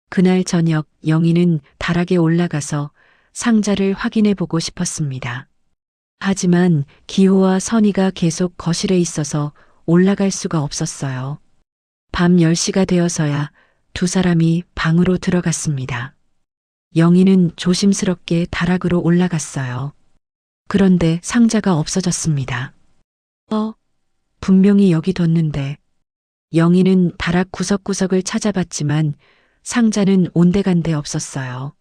그날 저녁 영희는 다락에 올라가서 상자를 확인해 보고 싶었습니다. 하지만 기호와 선희가 계속 거실에 있어서 올라갈 수가 없었어요. 밤 10시가 되어서야 두 사람이 방으로 들어갔습니다. 영희는 조심스럽게 다락으로 올라갔어요. 그런데 상자가 없어졌습니다. 분명히 여기 뒀는데. 영희는 다락 구석구석을 찾아봤지만 상자는 온데간데 없었어요.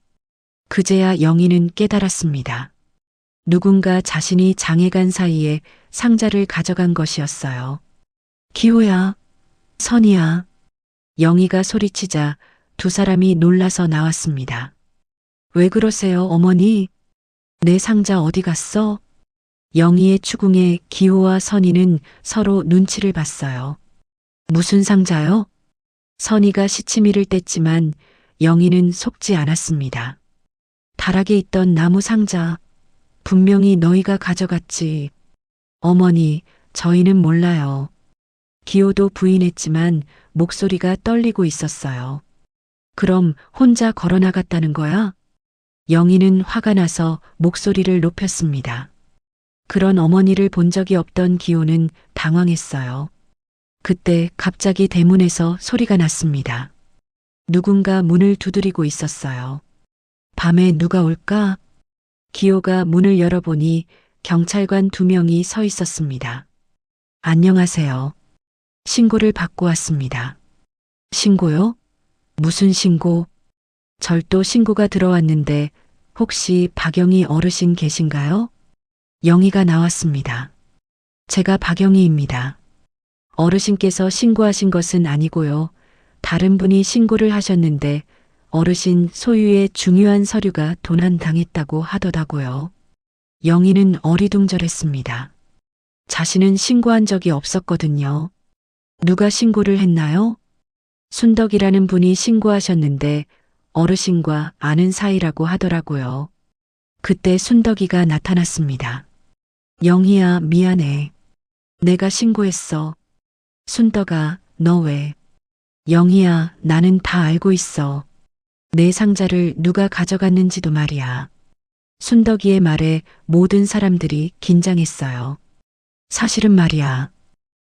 그제야 영희는 깨달았습니다. 누군가 자신이 장에 간 사이에 상자를 가져간 것이었어요. 기호야, 선이야. 영희가 소리치자 두 사람이 놀라서 나왔습니다. 왜 그러세요, 어머니? 내 상자 어디 갔어? 영희의 추궁에 기호와 선희는 서로 눈치를 봤어요. 무슨 상자요? 선희가 시치미를 뗐지만 영희는 속지 않았습니다. 다락에 있던 나무 상자, 분명히 너희가 가져갔지. 어머니, 저희는 몰라요. 기호도 부인했지만 목소리가 떨리고 있었어요. 그럼 혼자 걸어 나갔다는 거야? 영희는 화가 나서 목소리를 높였습니다. 그런 어머니를 본 적이 없던 기호는 당황했어요. 그때 갑자기 대문에서 소리가 났습니다. 누군가 문을 두드리고 있었어요. 밤에 누가 올까? 기호가 문을 열어보니 경찰관 2명이 서 있었습니다. 안녕하세요. 신고를 받고 왔습니다. 신고요? 무슨 신고? 절도 신고가 들어왔는데 혹시 박영희 어르신 계신가요? 영희가 나왔습니다. 제가 박영희입니다. 어르신께서 신고하신 것은 아니고요. 다른 분이 신고를 하셨는데 어르신 소유의 중요한 서류가 도난당했다고 하더라고요. 영희는 어리둥절했습니다. 자신은 신고한 적이 없었거든요. 누가 신고를 했나요? 순덕이라는 분이 신고하셨는데 어르신과 아는 사이라고 하더라고요. 그때 순덕이가 나타났습니다. 영희야, 미안해. 내가 신고했어. 순덕아, 너 왜? 영희야, 나는 다 알고 있어. 내 상자를 누가 가져갔는지도 말이야. 순덕이의 말에 모든 사람들이 긴장했어요. 사실은 말이야.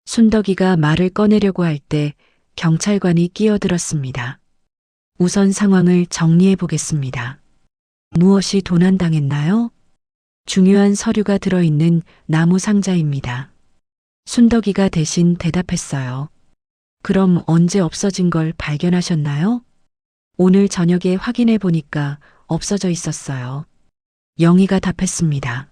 순덕이가 말을 꺼내려고 할 때 경찰관이 끼어들었습니다. 우선 상황을 정리해 보겠습니다. 무엇이 도난당했나요? 중요한 서류가 들어있는 나무 상자입니다. 순덕이가 대신 대답했어요. 그럼 언제 없어진 걸 발견하셨나요? 오늘 저녁에 확인해 보니까 없어져 있었어요. 영희가 답했습니다.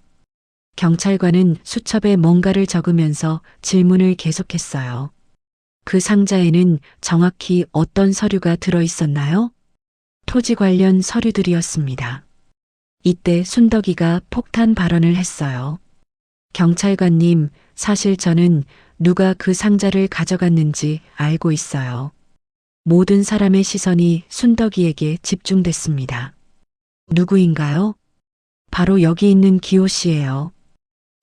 경찰관은 수첩에 뭔가를 적으면서 질문을 계속했어요. 그 상자에는 정확히 어떤 서류가 들어 있었나요? 토지 관련 서류들이었습니다. 이때 순덕이가 폭탄 발언을 했어요. 경찰관님, 사실 저는 누가 그 상자를 가져갔는지 알고 있어요. 모든 사람의 시선이 순덕이에게 집중됐습니다. 누구인가요? 바로 여기 있는 기호 씨예요.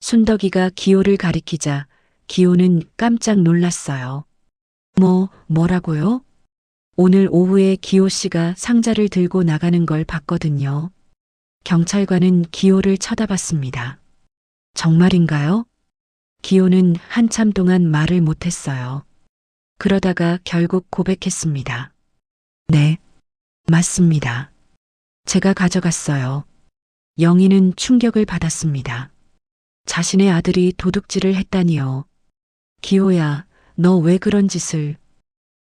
순덕이가 기호를 가리키자 기호는 깜짝 놀랐어요. 뭐라고요? 오늘 오후에 기호 씨가 상자를 들고 나가는 걸 봤거든요. 경찰관은 기호를 쳐다봤습니다. 정말인가요? 기호는 한참 동안 말을 못했어요. 그러다가 결국 고백했습니다. 네, 맞습니다. 제가 가져갔어요. 영희는 충격을 받았습니다. 자신의 아들이 도둑질을 했다니요. 기호야, 너 왜 그런 짓을?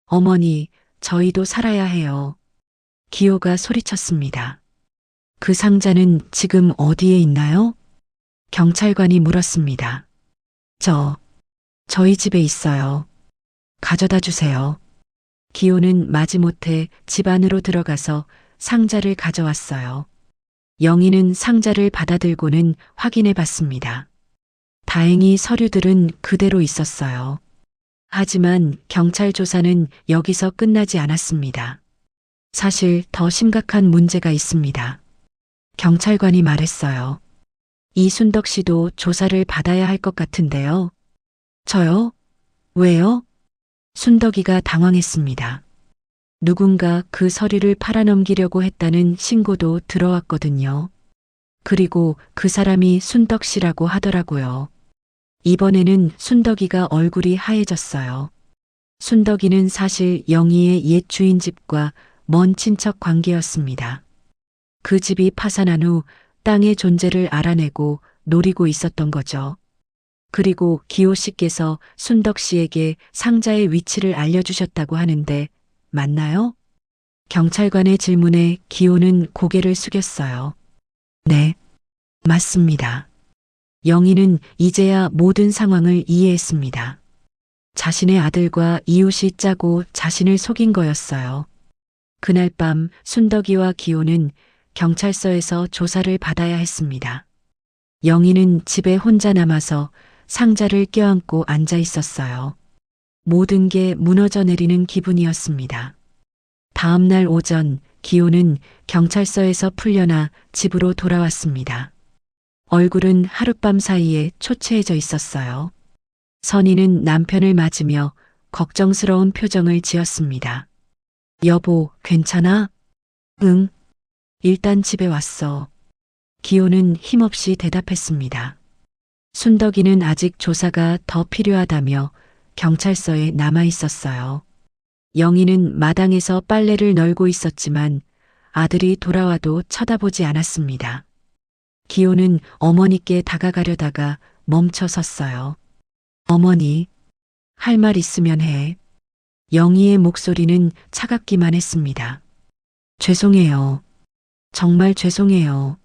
어머니, 저희도 살아야 해요. 기호가 소리쳤습니다. 그 상자는 지금 어디에 있나요? 경찰관이 물었습니다. 저희 집에 있어요. 가져다 주세요. 기호는 마지못해 집 안으로 들어가서 상자를 가져왔어요. 영희는 상자를 받아들고는 확인해 봤습니다. 다행히 서류들은 그대로 있었어요. 하지만 경찰 조사는 여기서 끝나지 않았습니다. 사실 더 심각한 문제가 있습니다. 경찰관이 말했어요. 이순덕 씨도 조사를 받아야 할 것 같은데요. 저요? 왜요? 순덕이가 당황했습니다. 누군가 그 서류를 팔아넘기려고 했다는 신고도 들어왔거든요. 그리고 그 사람이 순덕 씨라고 하더라고요. 이번에는 순덕이가 얼굴이 하얘졌어요. 순덕이는 사실 영희의 옛 주인 집과 먼 친척 관계였습니다. 그 집이 파산한 후 땅의 존재를 알아내고 노리고 있었던 거죠. 그리고 기호 씨께서 순덕 씨에게 상자의 위치를 알려주셨다고 하는데 맞나요? 경찰관의 질문에 기호는 고개를 숙였어요. 네, 맞습니다. 영희는 이제야 모든 상황을 이해했습니다. 자신의 아들과 이웃이 짜고 자신을 속인 거였어요. 그날 밤 순덕이와 기호는 경찰서에서 조사를 받아야 했습니다. 영희는 집에 혼자 남아서 상자를 껴안고 앉아 있었어요. 모든 게 무너져 내리는 기분이었습니다. 다음 날 오전 기호는 경찰서에서 풀려나 집으로 돌아왔습니다. 얼굴은 하룻밤 사이에 초췌해져 있었어요. 선희는 남편을 맞으며 걱정스러운 표정을 지었습니다. 여보, 괜찮아? 응. 일단 집에 왔어. 기호는 힘없이 대답했습니다. 순덕이는 아직 조사가 더 필요하다며 경찰서에 남아 있었어요. 영희는 마당에서 빨래를 널고 있었지만 아들이 돌아와도 쳐다보지 않았습니다. 기호는 어머니께 다가가려다가 멈춰 섰어요. 어머니, 할 말 있으면 해. 영희의 목소리는 차갑기만 했습니다. 죄송해요. 정말 죄송해요.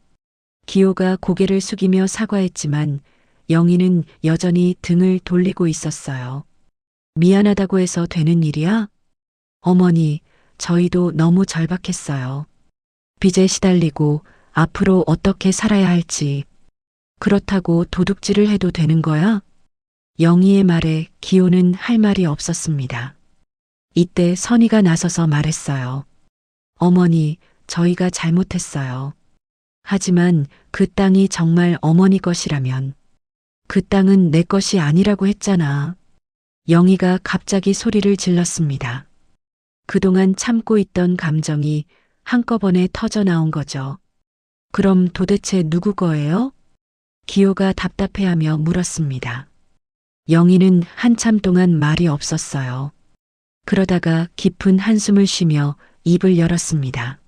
기호가 고개를 숙이며 사과했지만 영희는 여전히 등을 돌리고 있었어요. 미안하다고 해서 되는 일이야? 어머니, 저희도 너무 절박했어요. 빚에 시달리고 앞으로 어떻게 살아야 할지. 그렇다고 도둑질을 해도 되는 거야? 영희의 말에 기호는 할 말이 없었습니다. 이때 선희가 나서서 말했어요. 어머니, 저희가 잘못했어요. 하지만 그 땅이 정말 어머니 것이라면 그 땅은 내 것이 아니라고 했잖아. 영희가 갑자기 소리를 질렀습니다. 그동안 참고 있던 감정이 한꺼번에 터져 나온 거죠. 그럼 도대체 누구 거예요? 기호가 답답해하며 물었습니다. 영희는 한참 동안 말이 없었어요. 그러다가 깊은 한숨을 쉬며 입을 열었습니다.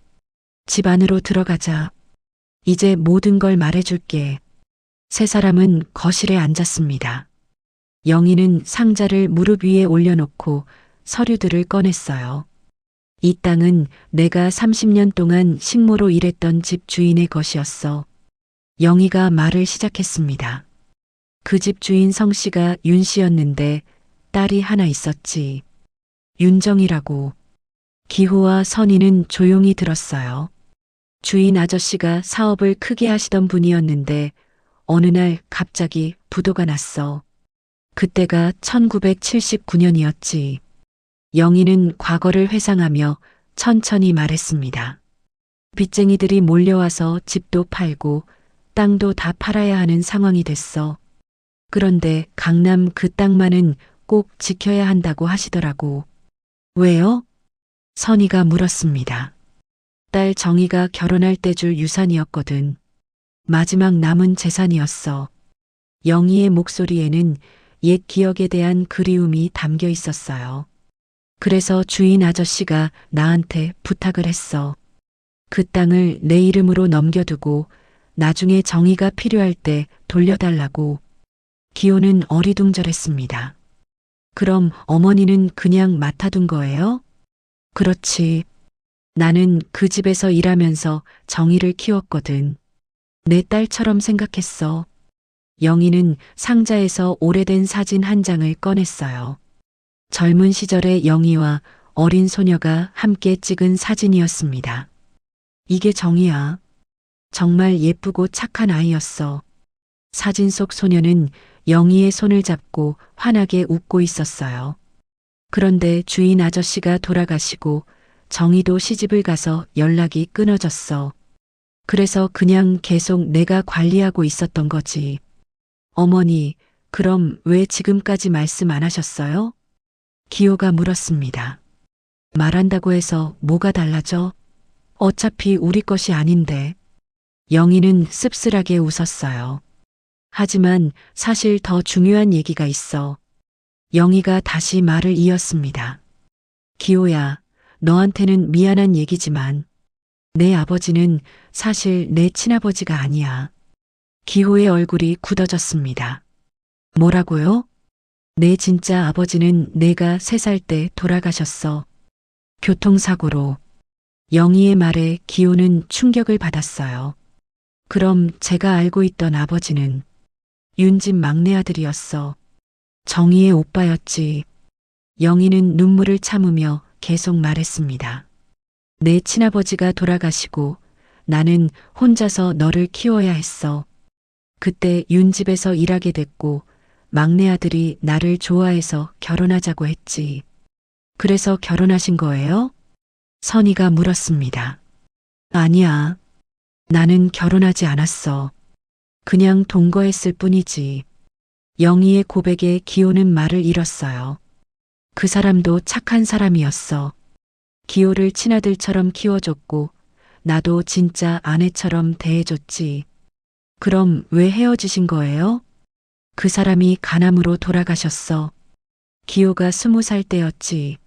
집 안으로 들어가자. 이제 모든 걸 말해줄게. 세 사람은 거실에 앉았습니다. 영희는 상자를 무릎 위에 올려놓고 서류들을 꺼냈어요. 이 땅은 내가 30년 동안 식모로 일했던 집 주인의 것이었어. 영희가 말을 시작했습니다. 그 집 주인 성씨가 윤 씨였는데 딸이 하나 있었지. 윤정이라고. 기호와 선희는 조용히 들었어요. 주인 아저씨가 사업을 크게 하시던 분이었는데 어느 날 갑자기 부도가 났어. 그때가 1979년이었지. 영희는 과거를 회상하며 천천히 말했습니다. 빚쟁이들이 몰려와서 집도 팔고 땅도 다 팔아야 하는 상황이 됐어. 그런데 강남 그 땅만은 꼭 지켜야 한다고 하시더라고. 왜요? 선희가 물었습니다. 딸 정희가 결혼할 때 줄 유산이었거든. 마지막 남은 재산이었어. 영희의 목소리에는 옛 기억에 대한 그리움이 담겨 있었어요. 그래서 주인 아저씨가 나한테 부탁을 했어. 그 땅을 내 이름으로 넘겨두고 나중에 정의가 필요할 때 돌려달라고. 기호는 어리둥절했습니다. 그럼 어머니는 그냥 맡아둔 거예요? 그렇지. 나는 그 집에서 일하면서 정의를 키웠거든. 내 딸처럼 생각했어. 영희는 상자에서 오래된 사진 한 장을 꺼냈어요. 젊은 시절의 영희와 어린 소녀가 함께 찍은 사진이었습니다. 이게 정희야. 정말 예쁘고 착한 아이였어. 사진 속 소녀는 영희의 손을 잡고 환하게 웃고 있었어요. 그런데 주인 아저씨가 돌아가시고 정희도 시집을 가서 연락이 끊어졌어. 그래서 그냥 계속 내가 관리하고 있었던 거지. 어머니, 그럼 왜 지금까지 말씀 안 하셨어요? 기호가 물었습니다. 말한다고 해서 뭐가 달라져? 어차피 우리 것이 아닌데. 영희는 씁쓸하게 웃었어요. 하지만 사실 더 중요한 얘기가 있어. 영희가 다시 말을 이었습니다. 기호야, 너한테는 미안한 얘기지만 내 아버지는 사실 내 친아버지가 아니야. 기호의 얼굴이 굳어졌습니다. 뭐라고요? 내 진짜 아버지는 내가 3살 때 돌아가셨어. 교통사고로. 영희의 말에 기호는 충격을 받았어요. 그럼 제가 알고 있던 아버지는 윤집 막내 아들이었어. 정희의 오빠였지. 영희는 눈물을 참으며 계속 말했습니다. 내 친아버지가 돌아가시고 나는 혼자서 너를 키워야 했어. 그때 윤집에서 일하게 됐고 막내 아들이 나를 좋아해서 결혼하자고 했지. 그래서 결혼하신 거예요? 선희가 물었습니다. 아니야. 나는 결혼하지 않았어. 그냥 동거했을 뿐이지. 영희의 고백에 기호는 말을 잃었어요. 그 사람도 착한 사람이었어. 기호를 친아들처럼 키워줬고 나도 진짜 아내처럼 대해줬지. 그럼 왜 헤어지신 거예요? 그 사람이 간암으로 돌아가셨어. 기호가 20살 때였지.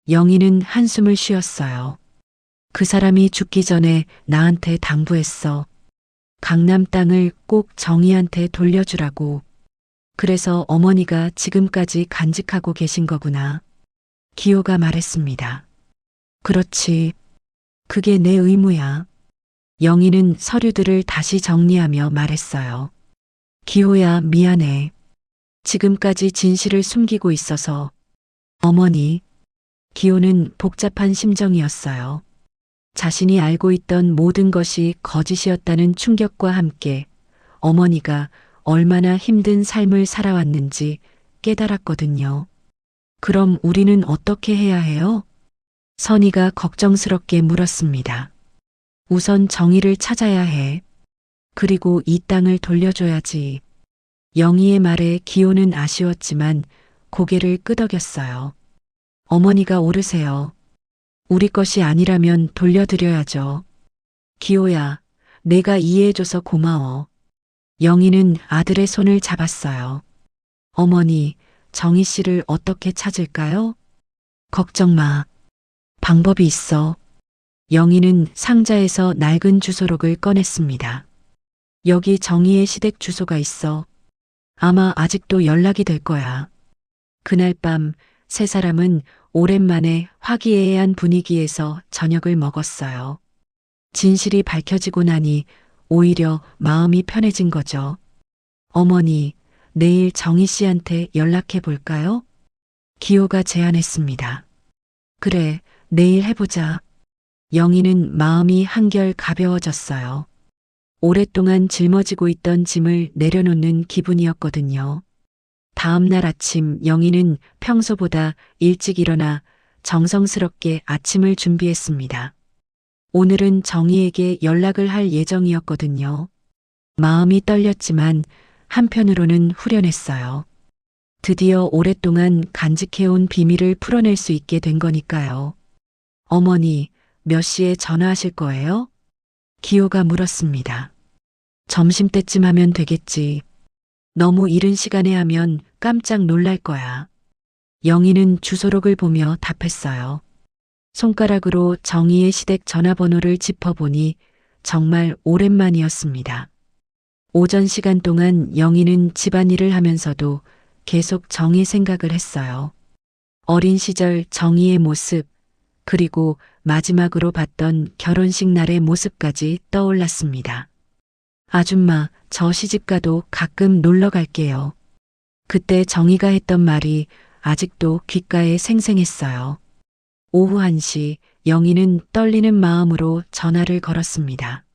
영희는 한숨을 쉬었어요. 그 사람이 죽기 전에 나한테 당부했어. 강남 땅을 꼭 정희한테 돌려주라고. 그래서 어머니가 지금까지 간직하고 계신 거구나. 기호가 말했습니다. 그렇지. 그게 내 의무야. 영희는 서류들을 다시 정리하며 말했어요. 기호야, 미안해. 지금까지 진실을 숨기고 있어서. 어머니. 기호는 복잡한 심정이었어요. 자신이 알고 있던 모든 것이 거짓이었다는 충격과 함께 어머니가 얼마나 힘든 삶을 살아왔는지 깨달았거든요. 그럼 우리는 어떻게 해야 해요? 선희가 걱정스럽게 물었습니다. 우선 정의를 찾아야 해. 그리고 이 땅을 돌려줘야지. 영희의 말에 기호는 아쉬웠지만 고개를 끄덕였어요. 어머니가 옳으세요. 우리 것이 아니라면 돌려드려야죠. 기호야, 내가 이해해줘서 고마워. 영희는 아들의 손을 잡았어요. 어머니, 정희 씨를 어떻게 찾을까요? 걱정 마. 방법이 있어. 영희는 상자에서 낡은 주소록을 꺼냈습니다. 여기 정희의 시댁 주소가 있어. 아마 아직도 연락이 될 거야. 그날 밤 세 사람은 오랜만에 화기애애한 분위기에서 저녁을 먹었어요. 진실이 밝혀지고 나니 오히려 마음이 편해진 거죠. 어머니, 내일 정희 씨한테 연락해 볼까요? 기호가 제안했습니다. 그래, 내일 해보자. 영희는 마음이 한결 가벼워졌어요. 오랫동안 짊어지고 있던 짐을 내려놓는 기분이었거든요. 다음 날 아침 영희는 평소보다 일찍 일어나 정성스럽게 아침을 준비했습니다. 오늘은 정희에게 연락을 할 예정이었거든요. 마음이 떨렸지만 한편으로는 후련했어요. 드디어 오랫동안 간직해온 비밀을 풀어낼 수 있게 된 거니까요. 어머니, 몇 시에 전화하실 거예요? 기호가 물었습니다. 점심때쯤 하면 되겠지. 너무 이른 시간에 하면 깜짝 놀랄 거야. 영희는 주소록을 보며 답했어요. 손가락으로 정희의 시댁 전화번호를 짚어보니 정말 오랜만이었습니다. 오전 시간 동안 영희는 집안일을 하면서도 계속 정희 생각을 했어요. 어린 시절 정희의 모습, 그리고 마지막으로 봤던 결혼식 날의 모습까지 떠올랐습니다. 아줌마, 저 시집가도 가끔 놀러 갈게요. 그때 정희가 했던 말이 아직도 귓가에 생생했어요. 오후 1시 영희는 떨리는 마음으로 전화를 걸었습니다.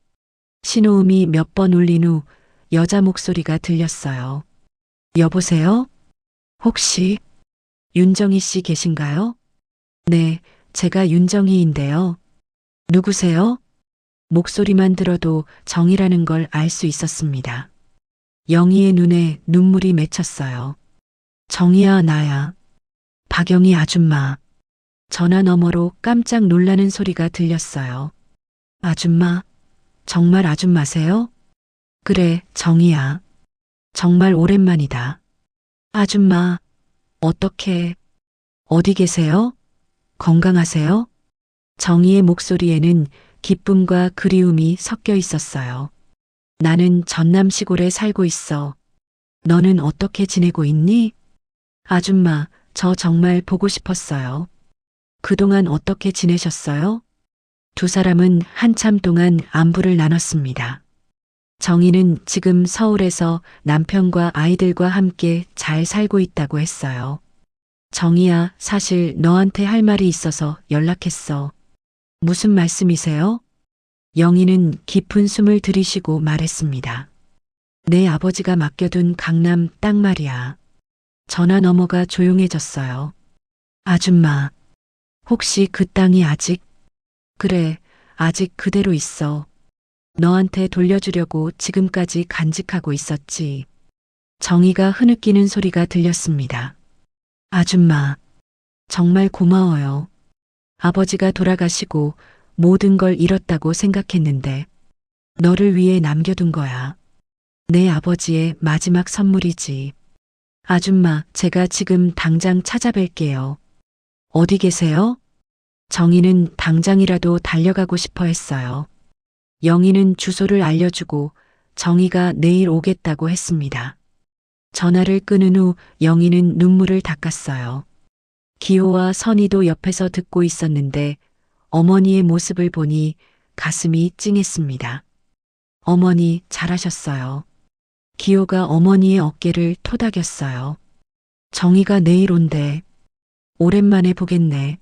신호음이 몇 번 울린 후 여자 목소리가 들렸어요. 여보세요? 혹시 윤정희 씨 계신가요? 네, 제가 윤정희인데요. 누구세요? 목소리만 들어도 정이라는 걸 알 수 있었습니다. 영희의 눈에 눈물이 맺혔어요. 정희야, 나야. 박영희 아줌마. 전화 너머로 깜짝 놀라는 소리가 들렸어요. 아줌마? 정말 아줌마세요? 그래, 정희야. 정말 오랜만이다. 아줌마, 어떻게, 어디 계세요? 건강하세요? 정희의 목소리에는 기쁨과 그리움이 섞여 있었어요. 나는 전남 시골에 살고 있어. 너는 어떻게 지내고 있니? 아줌마, 저 정말 보고 싶었어요. 그동안 어떻게 지내셨어요? 두 사람은 한참 동안 안부를 나눴습니다. 정희는 지금 서울에서 남편과 아이들과 함께 잘 살고 있다고 했어요. 정희야, 사실 너한테 할 말이 있어서 연락했어. 무슨 말씀이세요? 영희는 깊은 숨을 들이쉬고 말했습니다. 내 아버지가 맡겨둔 강남 땅 말이야. 전화 너머가 조용해졌어요. 아줌마, 혹시 그 땅이 아직? 그래, 아직 그대로 있어. 너한테 돌려주려고 지금까지 간직하고 있었지. 정희가 흐느끼는 소리가 들렸습니다. 아줌마, 정말 고마워요. 아버지가 돌아가시고 모든 걸 잃었다고 생각했는데 너를 위해 남겨둔 거야. 내 아버지의 마지막 선물이지. 아줌마, 제가 지금 당장 찾아뵐게요. 어디 계세요? 정희는 당장이라도 달려가고 싶어 했어요. 영희는 주소를 알려주고 정희가 내일 오겠다고 했습니다. 전화를 끊은 후 영희는 눈물을 닦았어요. 기호와 선희도 옆에서 듣고 있었는데 어머니의 모습을 보니 가슴이 찡했습니다. 어머니, 잘하셨어요. 기호가 어머니의 어깨를 토닥였어요. 정희가 내일 온대. 오랜만에 보겠네.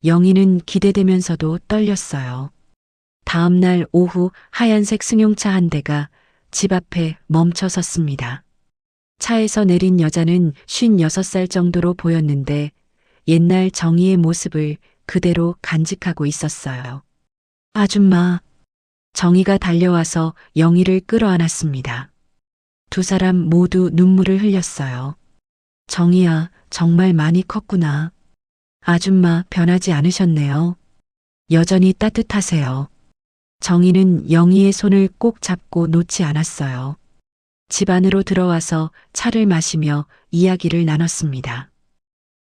영희는 기대되면서도 떨렸어요. 다음 날 오후 하얀색 승용차 한 대가 집 앞에 멈춰 섰습니다. 차에서 내린 여자는 56살 정도로 보였는데 옛날 정희의 모습을 그대로 간직하고 있었어요. 아줌마, 정희가 달려와서 영희를 끌어안았습니다. 두 사람 모두 눈물을 흘렸어요. 정희야, 정말 많이 컸구나. 아줌마, 변하지 않으셨네요. 여전히 따뜻하세요. 정희는 영희의 손을 꼭 잡고 놓지 않았어요. 집 안으로 들어와서 차를 마시며 이야기를 나눴습니다.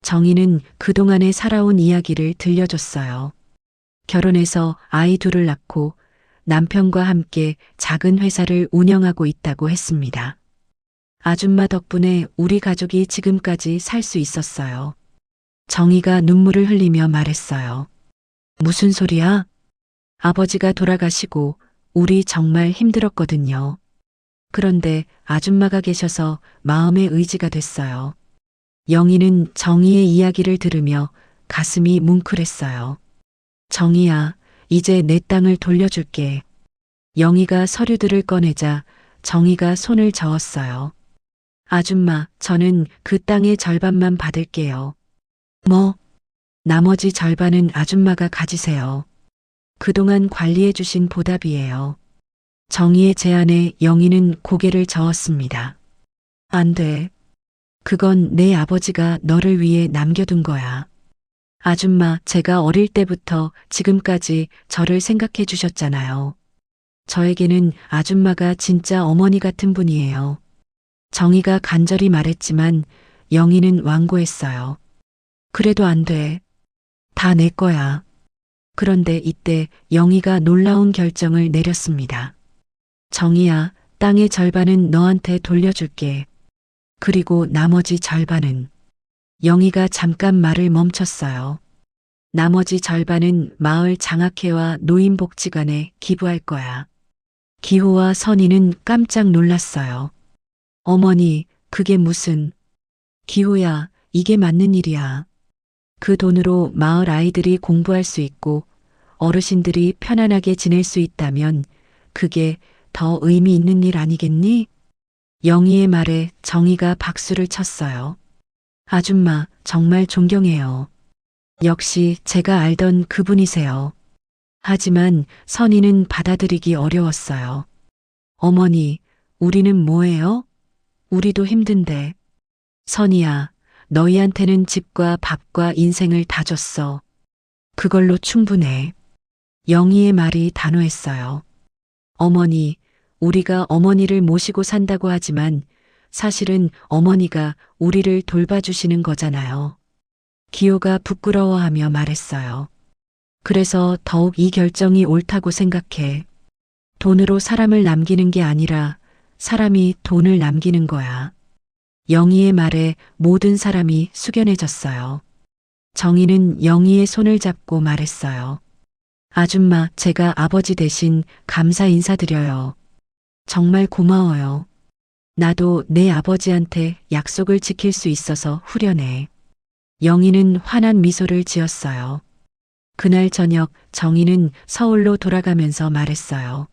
정희는 그동안에 살아온 이야기를 들려줬어요. 결혼해서 아이 둘을 낳고 남편과 함께 작은 회사를 운영하고 있다고 했습니다. 아줌마 덕분에 우리 가족이 지금까지 살 수 있었어요. 정희가 눈물을 흘리며 말했어요. 무슨 소리야? 아버지가 돌아가시고 우리 정말 힘들었거든요. 그런데 아줌마가 계셔서 마음의 의지가 됐어요. 영희는 정희의 이야기를 들으며 가슴이 뭉클했어요. 정희야, 이제 내 땅을 돌려줄게. 영희가 서류들을 꺼내자 정희가 손을 저었어요. 아줌마, 저는 그 땅의 절반만 받을게요. 뭐? 나머지 절반은 아줌마가 가지세요. 그동안 관리해 주신 보답이에요. 정희의 제안에 영희는 고개를 저었습니다. 안 돼. 그건 내 아버지가 너를 위해 남겨둔 거야. 아줌마, 제가 어릴 때부터 지금까지 저를 생각해 주셨잖아요. 저에게는 아줌마가 진짜 어머니 같은 분이에요. 정희가 간절히 말했지만 영희는 완고했어요. 그래도 안 돼. 다 내 거야. 그런데 이때 영희가 놀라운 결정을 내렸습니다. 정희야, 땅의 절반은 너한테 돌려줄게. 그리고 나머지 절반은. 영희가 잠깐 말을 멈췄어요. 나머지 절반은 마을 장학회와 노인복지관에 기부할 거야. 기호와 선희는 깜짝 놀랐어요. 어머니, 그게 무슨... 기호야, 이게 맞는 일이야. 그 돈으로 마을 아이들이 공부할 수 있고 어르신들이 편안하게 지낼 수 있다면 그게 더 의미 있는 일 아니겠니? 영희의 말에 정희가 박수를 쳤어요. 아줌마, 정말 존경해요. 역시 제가 알던 그분이세요. 하지만 선희는 받아들이기 어려웠어요. 어머니, 우리는 뭐예요? 우리도 힘든데. 선희야, 너희한테는 집과 밥과 인생을 다 줬어. 그걸로 충분해. 영희의 말이 단호했어요. 어머니, 우리가 어머니를 모시고 산다고 하지만 사실은 어머니가 우리를 돌봐주시는 거잖아요. 기호가 부끄러워하며 말했어요. 그래서 더욱 이 결정이 옳다고 생각해. 돈으로 사람을 남기는 게 아니라 사람이 돈을 남기는 거야. 영희의 말에 모든 사람이 숙연해졌어요. 정희는 영희의 손을 잡고 말했어요. 아줌마, 제가 아버지 대신 감사 인사드려요. 정말 고마워요. 나도 내 아버지한테 약속을 지킬 수 있어서 후련해. 영희는 환한 미소를 지었어요. 그날 저녁 정희는 서울로 돌아가면서 말했어요.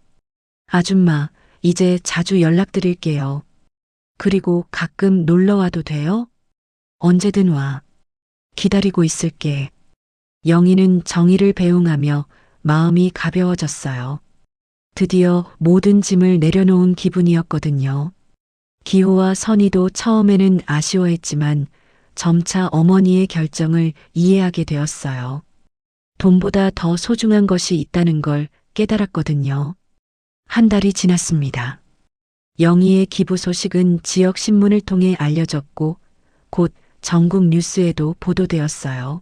아줌마, 이제 자주 연락드릴게요. 그리고 가끔 놀러 와도 돼요? 언제든 와. 기다리고 있을게. 영희는 정희를 배웅하며 마음이 가벼워졌어요. 드디어 모든 짐을 내려놓은 기분이었거든요. 기호와 선희도 처음에는 아쉬워했지만 점차 어머니의 결정을 이해하게 되었어요. 돈보다 더 소중한 것이 있다는 걸 깨달았거든요. 한 달이 지났습니다. 영희의 기부 소식은 지역 신문을 통해 알려졌고 곧 전국 뉴스에도 보도되었어요.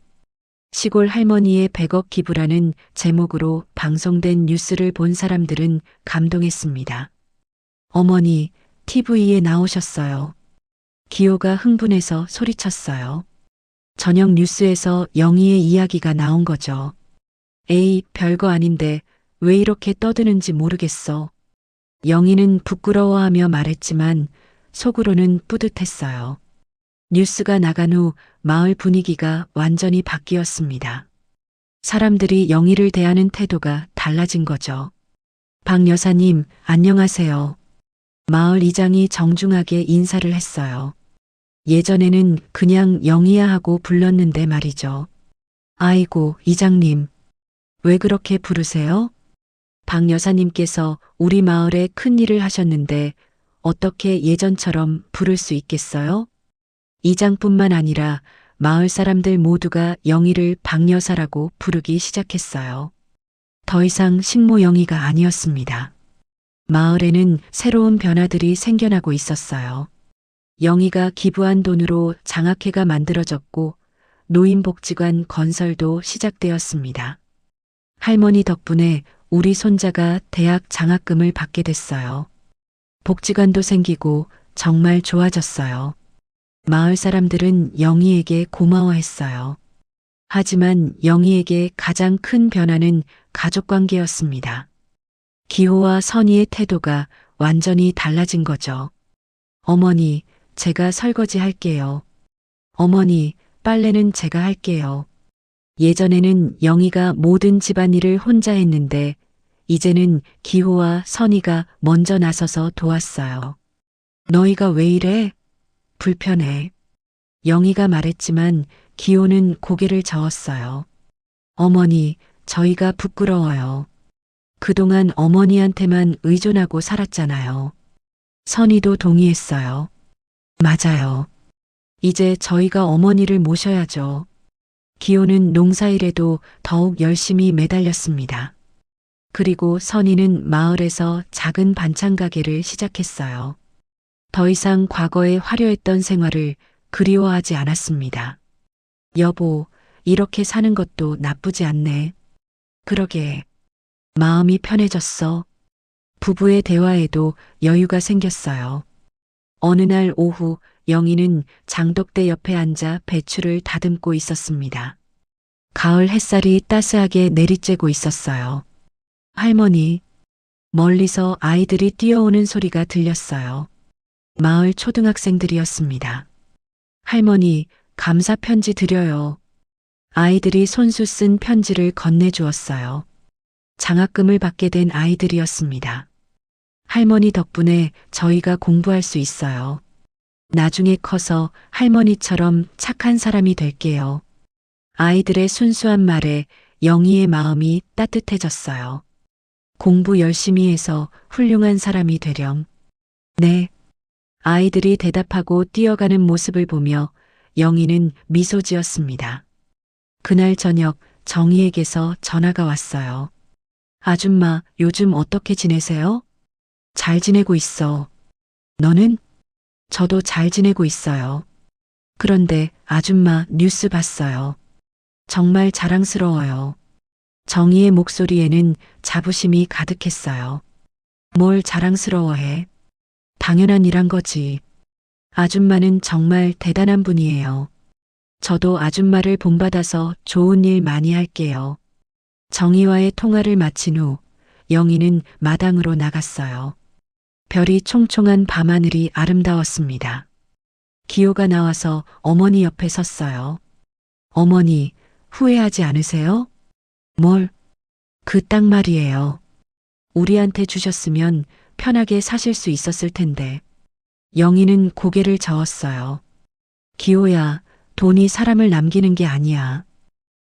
시골 할머니의 100억 기부라는 제목으로 방송된 뉴스를 본 사람들은 감동했습니다. 어머니, TV에 나오셨어요. 기호가 흥분해서 소리쳤어요. 저녁 뉴스에서 영희의 이야기가 나온 거죠. 에이, 별거 아닌데 왜 이렇게 떠드는지 모르겠어. 영희는 부끄러워하며 말했지만 속으로는 뿌듯했어요. 뉴스가 나간 후 마을 분위기가 완전히 바뀌었습니다. 사람들이 영희를 대하는 태도가 달라진 거죠. 박 여사님, 안녕하세요. 마을 이장이 정중하게 인사를 했어요. 예전에는 그냥 영희야 하고 불렀는데 말이죠. 아이고, 이장님. 왜 그렇게 부르세요? 박 여사님께서 우리 마을에 큰 일을 하셨는데 어떻게 예전처럼 부를 수 있겠어요? 이장뿐만 아니라 마을 사람들 모두가 영희를 박 여사라고 부르기 시작했어요. 더 이상 식모 영희가 아니었습니다. 마을에는 새로운 변화들이 생겨나고 있었어요. 영희가 기부한 돈으로 장학회가 만들어졌고 노인복지관 건설도 시작되었습니다. 할머니 덕분에 우리 손자가 대학 장학금을 받게 됐어요. 복지관도 생기고 정말 좋아졌어요. 마을 사람들은 영희에게 고마워했어요. 하지만 영희에게 가장 큰 변화는 가족관계였습니다. 기호와 선희의 태도가 완전히 달라진 거죠. 어머니, 제가 설거지 할게요. 어머니, 빨래는 제가 할게요. 예전에는 영희가 모든 집안일을 혼자 했는데 이제는 기호와 선희가 먼저 나서서 도왔어요. 너희가 왜 이래? 불편해. 영희가 말했지만 기호는 고개를 저었어요. 어머니, 저희가 부끄러워요. 그동안 어머니한테만 의존하고 살았잖아요. 선희도 동의했어요. 맞아요. 이제 저희가 어머니를 모셔야죠. 기호는 농사일에도 더욱 열심히 매달렸습니다. 그리고 선희는 마을에서 작은 반찬 가게를 시작했어요. 더 이상 과거의 화려했던 생활을 그리워하지 않았습니다. 여보, 이렇게 사는 것도 나쁘지 않네. 그러게. 마음이 편해졌어. 부부의 대화에도 여유가 생겼어요. 어느 날 오후 영희는 장독대 옆에 앉아 배추를 다듬고 있었습니다. 가을 햇살이 따스하게 내리쬐고 있었어요. 할머니, 멀리서 아이들이 뛰어오는 소리가 들렸어요. 마을 초등학생들이었습니다. 할머니, 감사 편지 드려요. 아이들이 손수 쓴 편지를 건네주었어요. 장학금을 받게 된 아이들이었습니다. 할머니 덕분에 저희가 공부할 수 있어요. 나중에 커서 할머니처럼 착한 사람이 될게요. 아이들의 순수한 말에 영희의 마음이 따뜻해졌어요. 공부 열심히 해서 훌륭한 사람이 되렴. 네. 아이들이 대답하고 뛰어가는 모습을 보며 영희는 미소 지었습니다. 그날 저녁 정희에게서 전화가 왔어요. 아줌마, 요즘 어떻게 지내세요? 잘 지내고 있어. 너는? 저도 잘 지내고 있어요. 그런데 아줌마 뉴스 봤어요. 정말 자랑스러워요. 정희의 목소리에는 자부심이 가득했어요. 뭘 자랑스러워해? 당연한 일한 거지. 아줌마는 정말 대단한 분이에요. 저도 아줌마를 본받아서 좋은 일 많이 할게요. 정희와의 통화를 마친 후 영희는 마당으로 나갔어요. 별이 총총한 밤하늘이 아름다웠습니다. 기호가 나와서 어머니 옆에 섰어요. 어머니, 후회하지 않으세요? 뭘? 그 딱 말이에요. 우리한테 주셨으면 편하게 사실 수 있었을 텐데. 영희는 고개를 저었어요. 기호야, 돈이 사람을 남기는 게 아니야.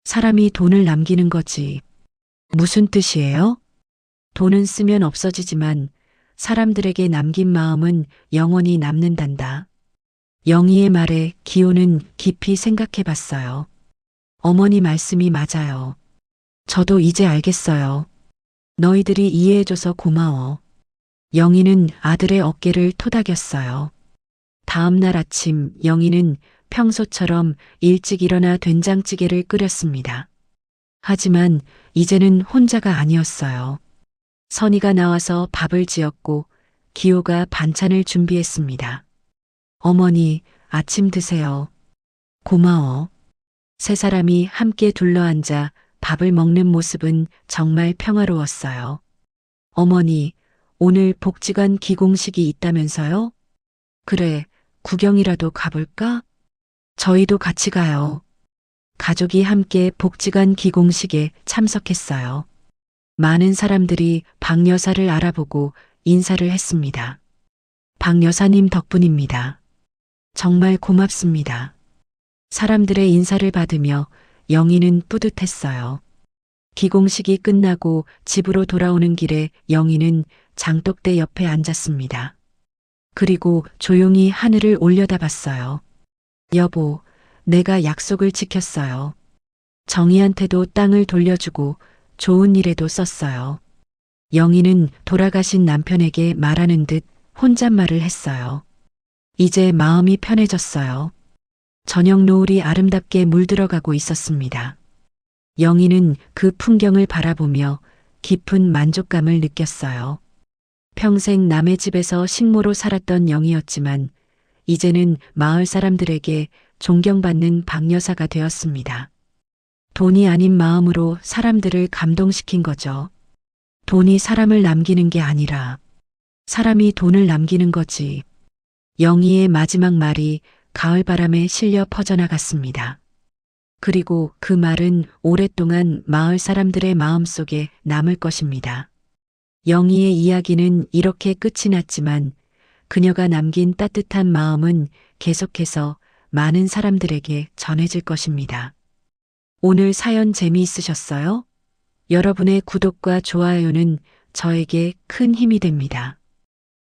사람이 돈을 남기는 거지. 무슨 뜻이에요? 돈은 쓰면 없어지지만 사람들에게 남긴 마음은 영원히 남는단다. 영희의 말에 기호는 깊이 생각해 봤어요. 어머니 말씀이 맞아요. 저도 이제 알겠어요. 너희들이 이해해줘서 고마워. 영희는 아들의 어깨를 토닥였어요. 다음 날 아침 영희는 평소처럼 일찍 일어나 된장찌개를 끓였습니다. 하지만 이제는 혼자가 아니었어요. 선희가 나와서 밥을 지었고 기호가 반찬을 준비했습니다. 어머니, 아침 드세요. 고마워. 세 사람이 함께 둘러앉아 밥을 먹는 모습은 정말 평화로웠어요. 어머니, 오늘 복지관 기공식이 있다면서요? 그래, 구경이라도 가볼까? 저희도 같이 가요. 가족이 함께 복지관 기공식에 참석했어요. 많은 사람들이 박 여사를 알아보고 인사를 했습니다. 박 여사님 덕분입니다. 정말 고맙습니다. 사람들의 인사를 받으며 영희는 뿌듯했어요. 기공식이 끝나고 집으로 돌아오는 길에 영희는 장독대 옆에 앉았습니다. 그리고 조용히 하늘을 올려다봤어요. 여보, 내가 약속을 지켰어요. 정희한테도 땅을 돌려주고 좋은 일에도 썼어요. 영희는 돌아가신 남편에게 말하는 듯 혼잣말을 했어요. 이제 마음이 편해졌어요. 저녁 노을이 아름답게 물들어가고 있었습니다. 영희는 그 풍경을 바라보며 깊은 만족감을 느꼈어요. 평생 남의 집에서 식모로 살았던 영희였지만 이제는 마을 사람들에게 존경받는 박 여사가 되었습니다. 돈이 아닌 마음으로 사람들을 감동시킨 거죠. 돈이 사람을 남기는 게 아니라 사람이 돈을 남기는 거지. 영희의 마지막 말이 가을바람에 실려 퍼져나갔습니다. 그리고 그 말은 오랫동안 마을 사람들의 마음속에 남을 것입니다. 영희의 이야기는 이렇게 끝이 났지만 그녀가 남긴 따뜻한 마음은 계속해서 많은 사람들에게 전해질 것입니다. 오늘 사연 재미있으셨어요? 여러분의 구독과 좋아요는 저에게 큰 힘이 됩니다.